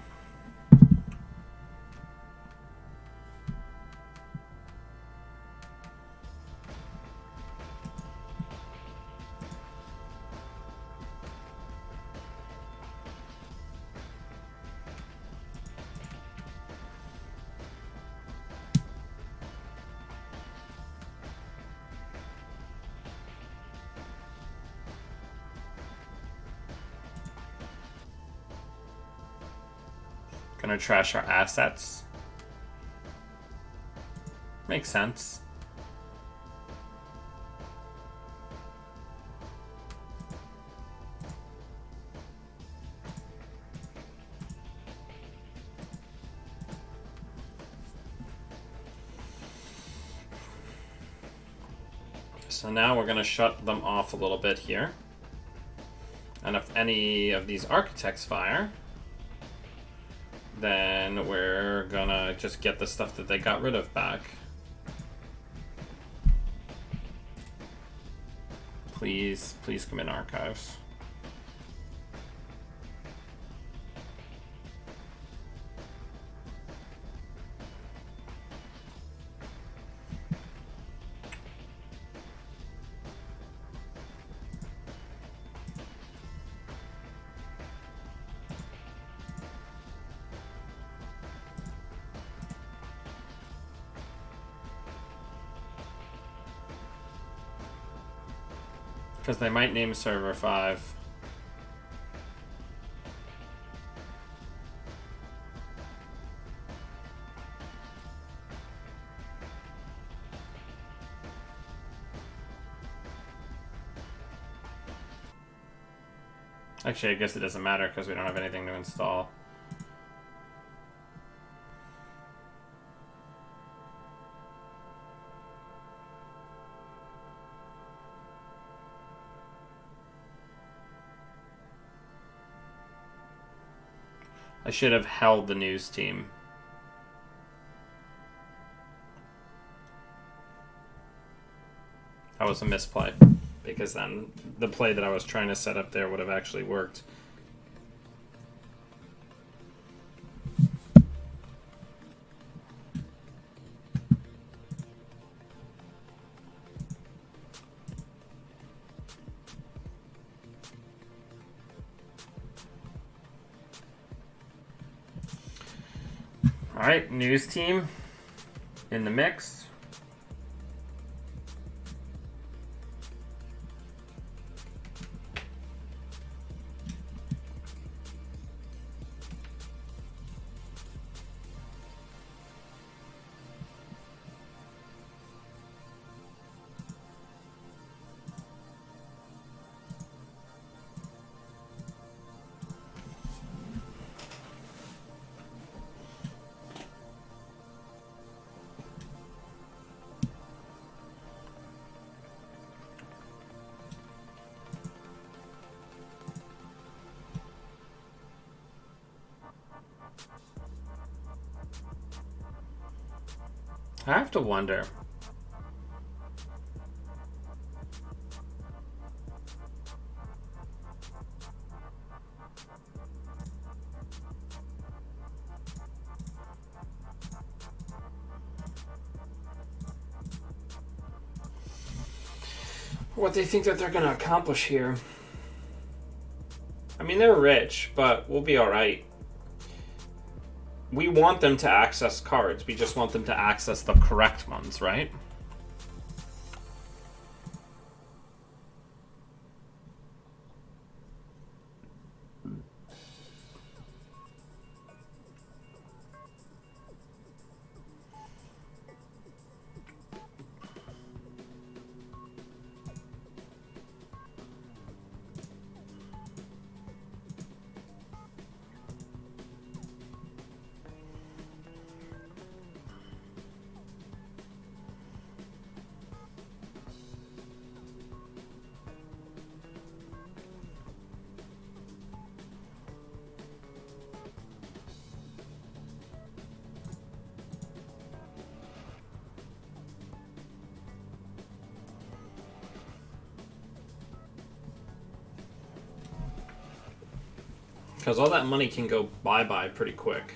Gonna trash our assets. Makes sense. So now we're gonna shut them off a little bit here. And if any of these architects fire, then we're gonna just get the stuff that they got rid of back. Please, please come in archives. Because they might name server 5. Actually, I guess it doesn't matter because we don't have anything to install. I should have held the news team. That was a misplay, because then the play that I was trying to set up there would have actually worked. Alright, news team in the mix. I have to wonder. What they think that they're going to accomplish here. I mean, they're rich, but we'll be alright. We want them to access cards. We just want them to access the correct ones, right? Because all that money can go bye-bye pretty quick.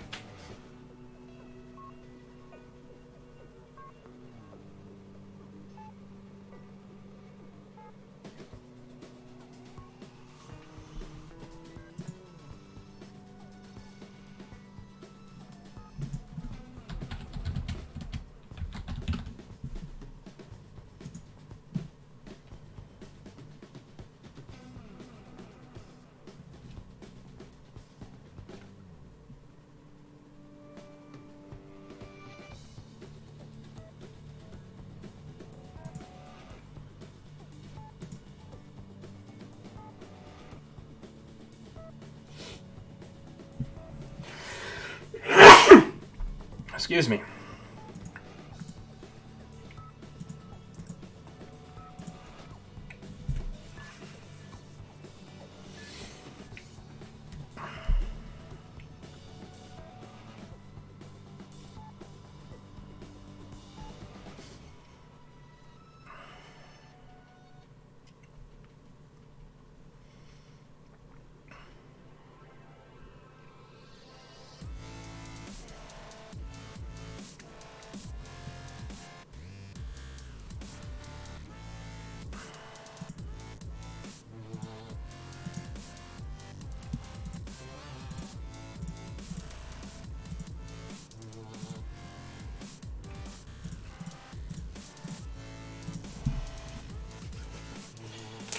Excuse me.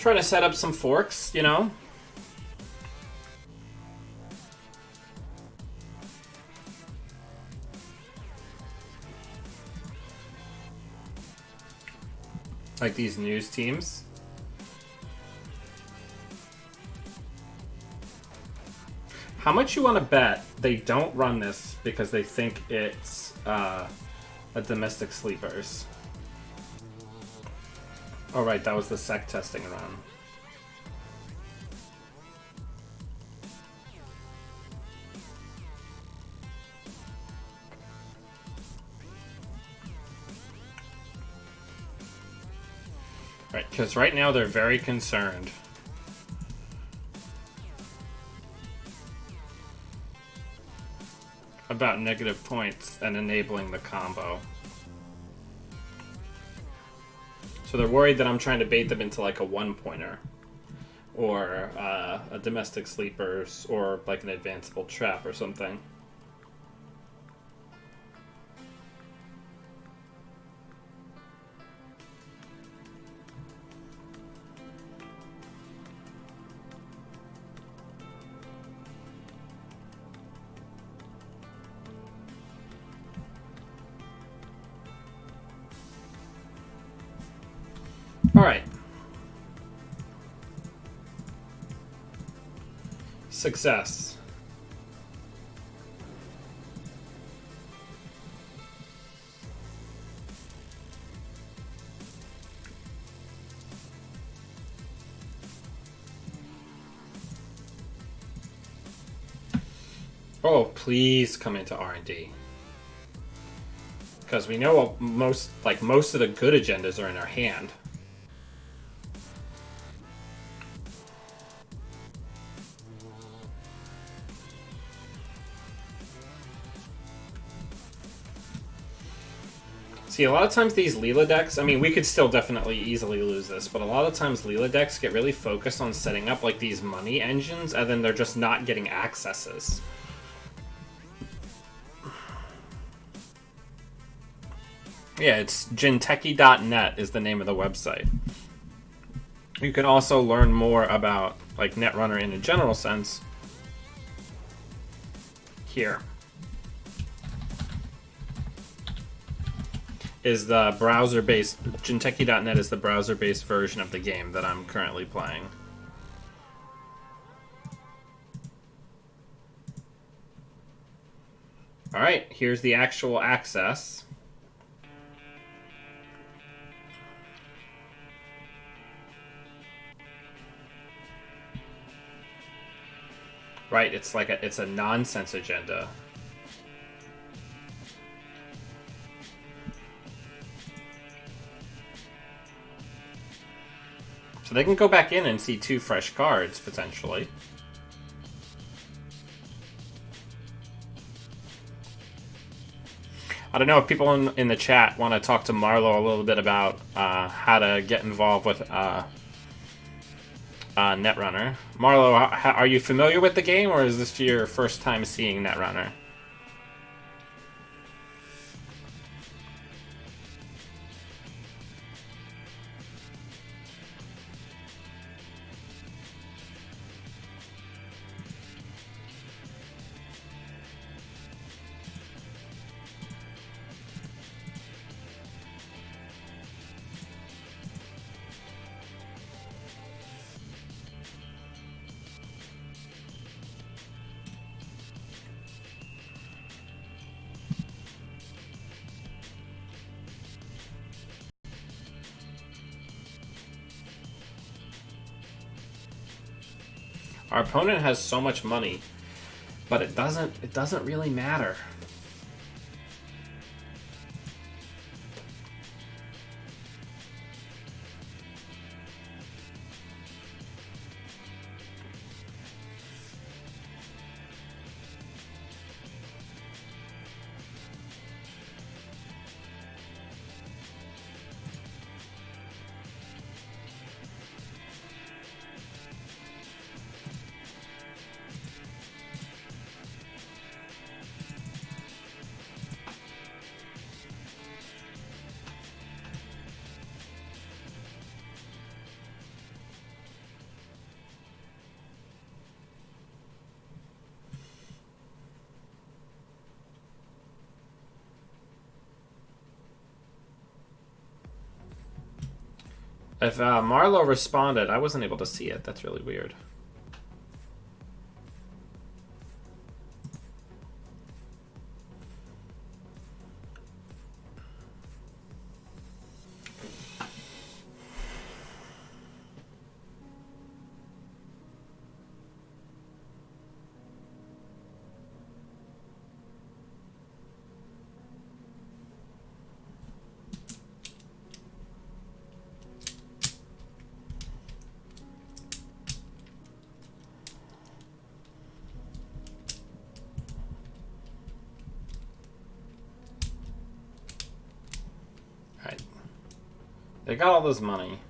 Trying to set up some forks, you know? Like these news teams. How much you want to bet they don't run this because they think it's a domestic sleepers? Oh, right, that was the sec testing run. Right, because right now they're very concerned. About negative points and enabling the combo. So they're worried that I'm trying to bait them into like a one-pointer. Or a domestic sleepers, or like an advanceable trap or something. Alright. Success. Oh, please come into R&D. Because we know most of the good agendas are in our hand. See, a lot of times these Leela decks, I mean, we could still definitely easily lose this, but a lot of times Leela decks get really focused on setting up like these money engines, and then they're just not getting accesses. Yeah, it's jinteki.net is the name of the website. You can also learn more about like Netrunner in a general sense here. Is the browser-based... Jinteki.net is the browser-based version of the game that I'm currently playing. Alright, here's the actual access. Right, it's like it's a nonsense agenda. So they can go back in and see 2 fresh cards, potentially. I don't know if people in the chat want to talk to Marlo a little bit about how to get involved with Netrunner. Marlo, are you familiar with the game, or is this your first time seeing Netrunner? Our opponent has so much money, but it doesn't really matter. If Marlo responded, I wasn't able to see it. That's really weird. They got all this money.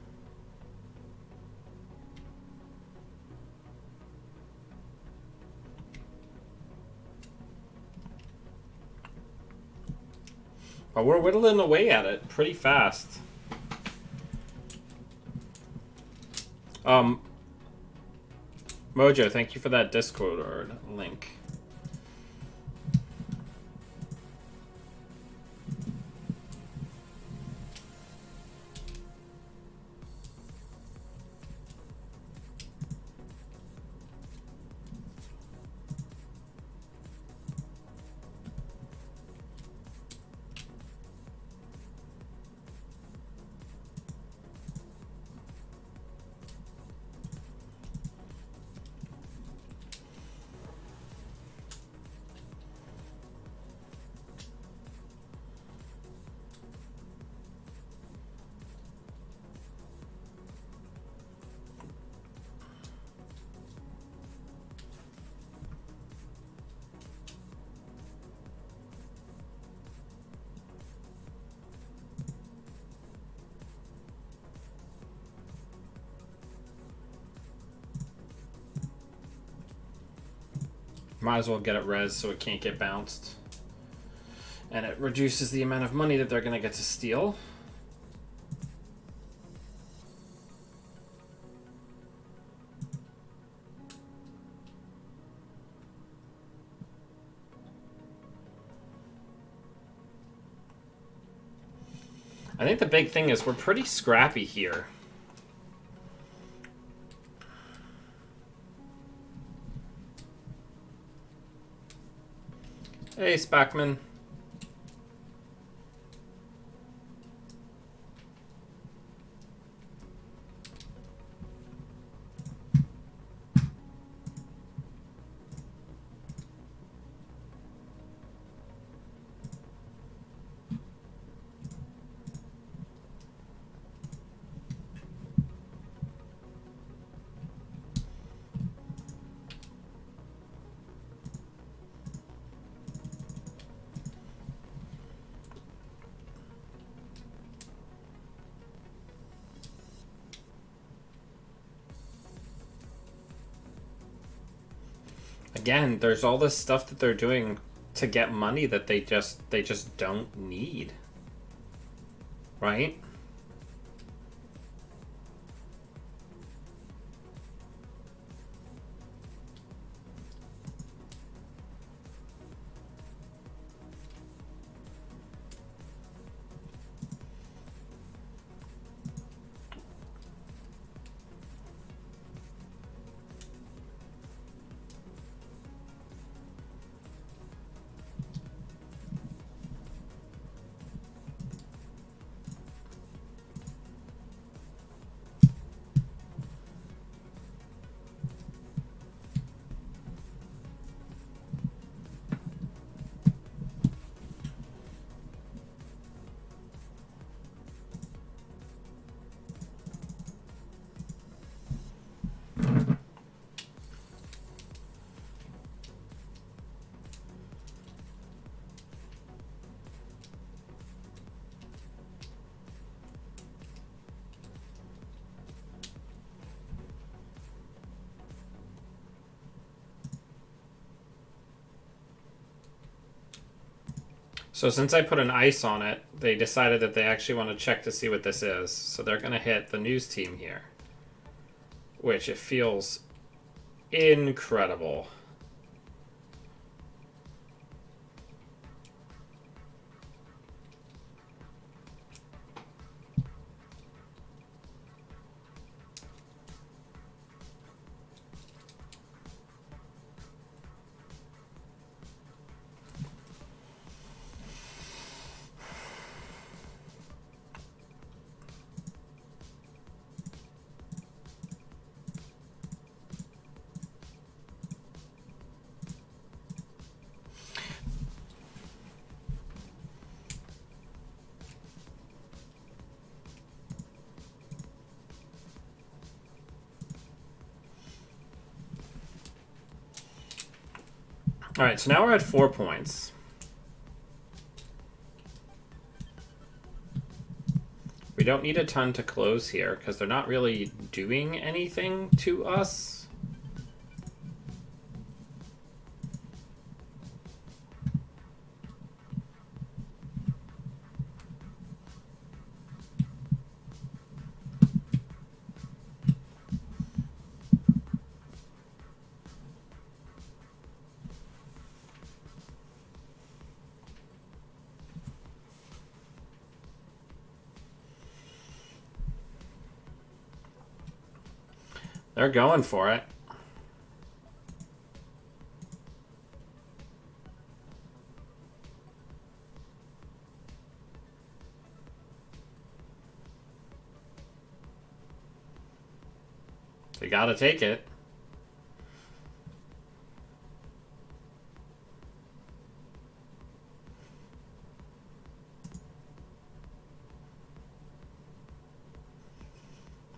But we're whittling away at it pretty fast. Mojo, thank you for that Discord link. Might as well get it res so it can't get bounced. And it reduces the amount of money that they're going to get to steal. I think the big thing is we're pretty scrappy here. Hey, Spackman. again, there's all this stuff that they're doing to get money that they just don't need. Right? So since I put an ice on it, they decided that they actually want to check to see what this is. So they're going to hit the news team here, which it feels incredible. All right, so now we're at 4 points. We don't need a ton to close here because they're not really doing anything to us. They're going for it. They gotta take it.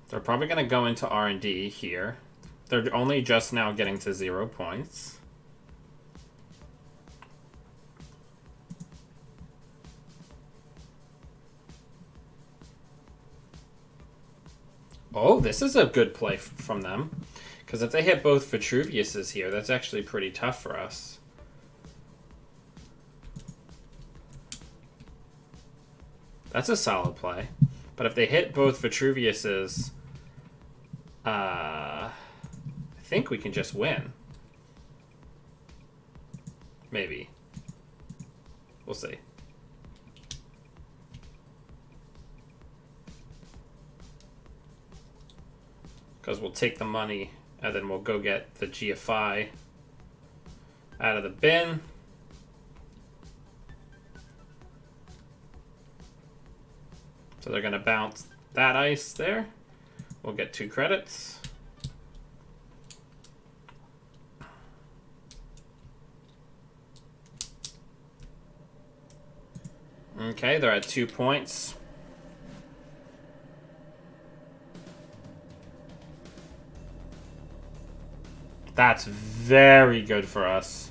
They're probably going to go into R&D here. They're only just now getting to 0 points. Oh, this is a good play from them. Because if they hit both Vitruviuses here, that's actually pretty tough for us. That's a solid play. But if they hit both Vitruviuses, I think we can just win. Maybe. We'll see. Because we'll take the money and then we'll go get the GFI out of the bin. So they're going to bounce that ice there. We'll get 2 credits. Okay, they're at 2 points. That's very good for us.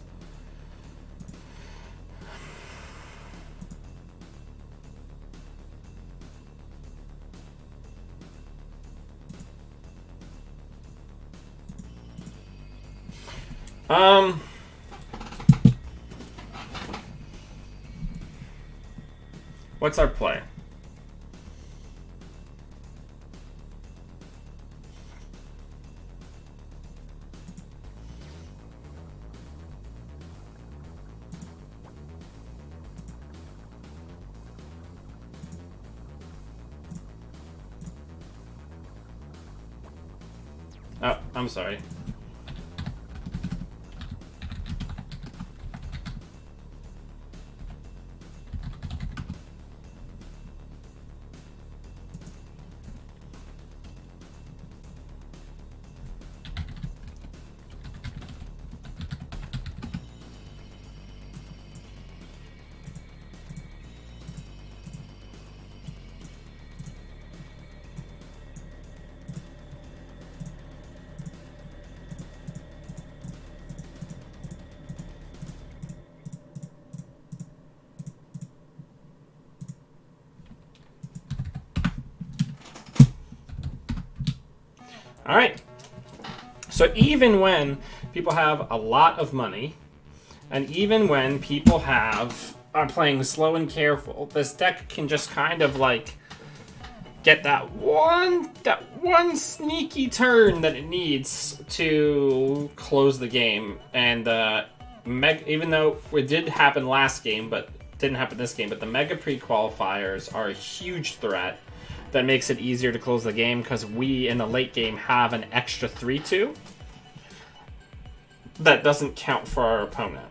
What's our play? Oh, I'm sorry. All right. So even when people have a lot of money, and even when people are playing slow and careful, this deck can just kind of like get that one sneaky turn that it needs to close the game. And even though it did happen last game, but didn't happen this game, but the Mega Pre-Qualifiers are a huge threat that makes it easier to close the game because we, in the late game, have an extra 3-2 that doesn't count for our opponent.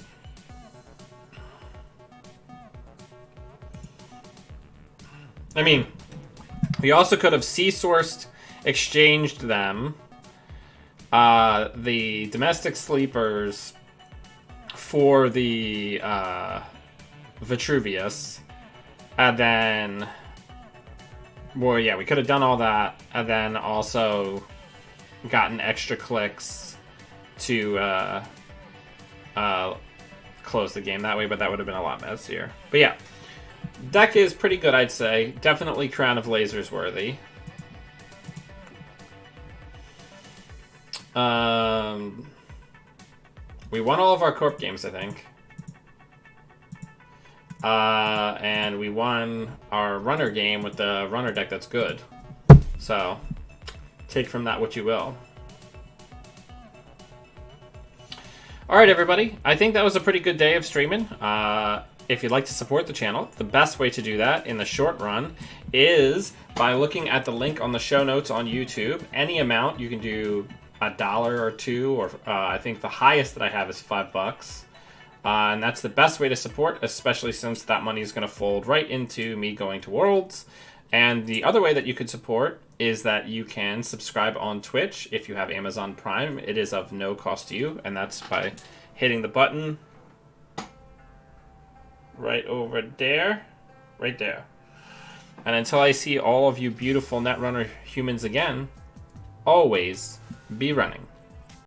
I mean, we also could have C-sourced, exchanged them, the domestic sleepers for the Vitruvius, and then... Well, yeah, we could have done all that, and then also gotten extra clicks to close the game that way, but that would have been a lot messier. But yeah, deck is pretty good, I'd say. Definitely Crown of Lasers worthy. We won all of our Corp games, I think. And we won our runner game with the runner deck that's good. So, take from that what you will. Alright everybody, I think that was a pretty good day of streaming. If you'd like to support the channel, the best way to do that in the short run is by looking at the link on the show notes on YouTube. Any amount, you can do $1 or $2, or I think the highest that I have is $5. And that's the best way to support, especially since that money is going to fold right into me going to Worlds. And the other way that you could support is that you can subscribe on Twitch if you have Amazon Prime. It is of no cost to you, and that's by hitting the button right over there, right there. And until I see all of you beautiful Netrunner humans again, always be running.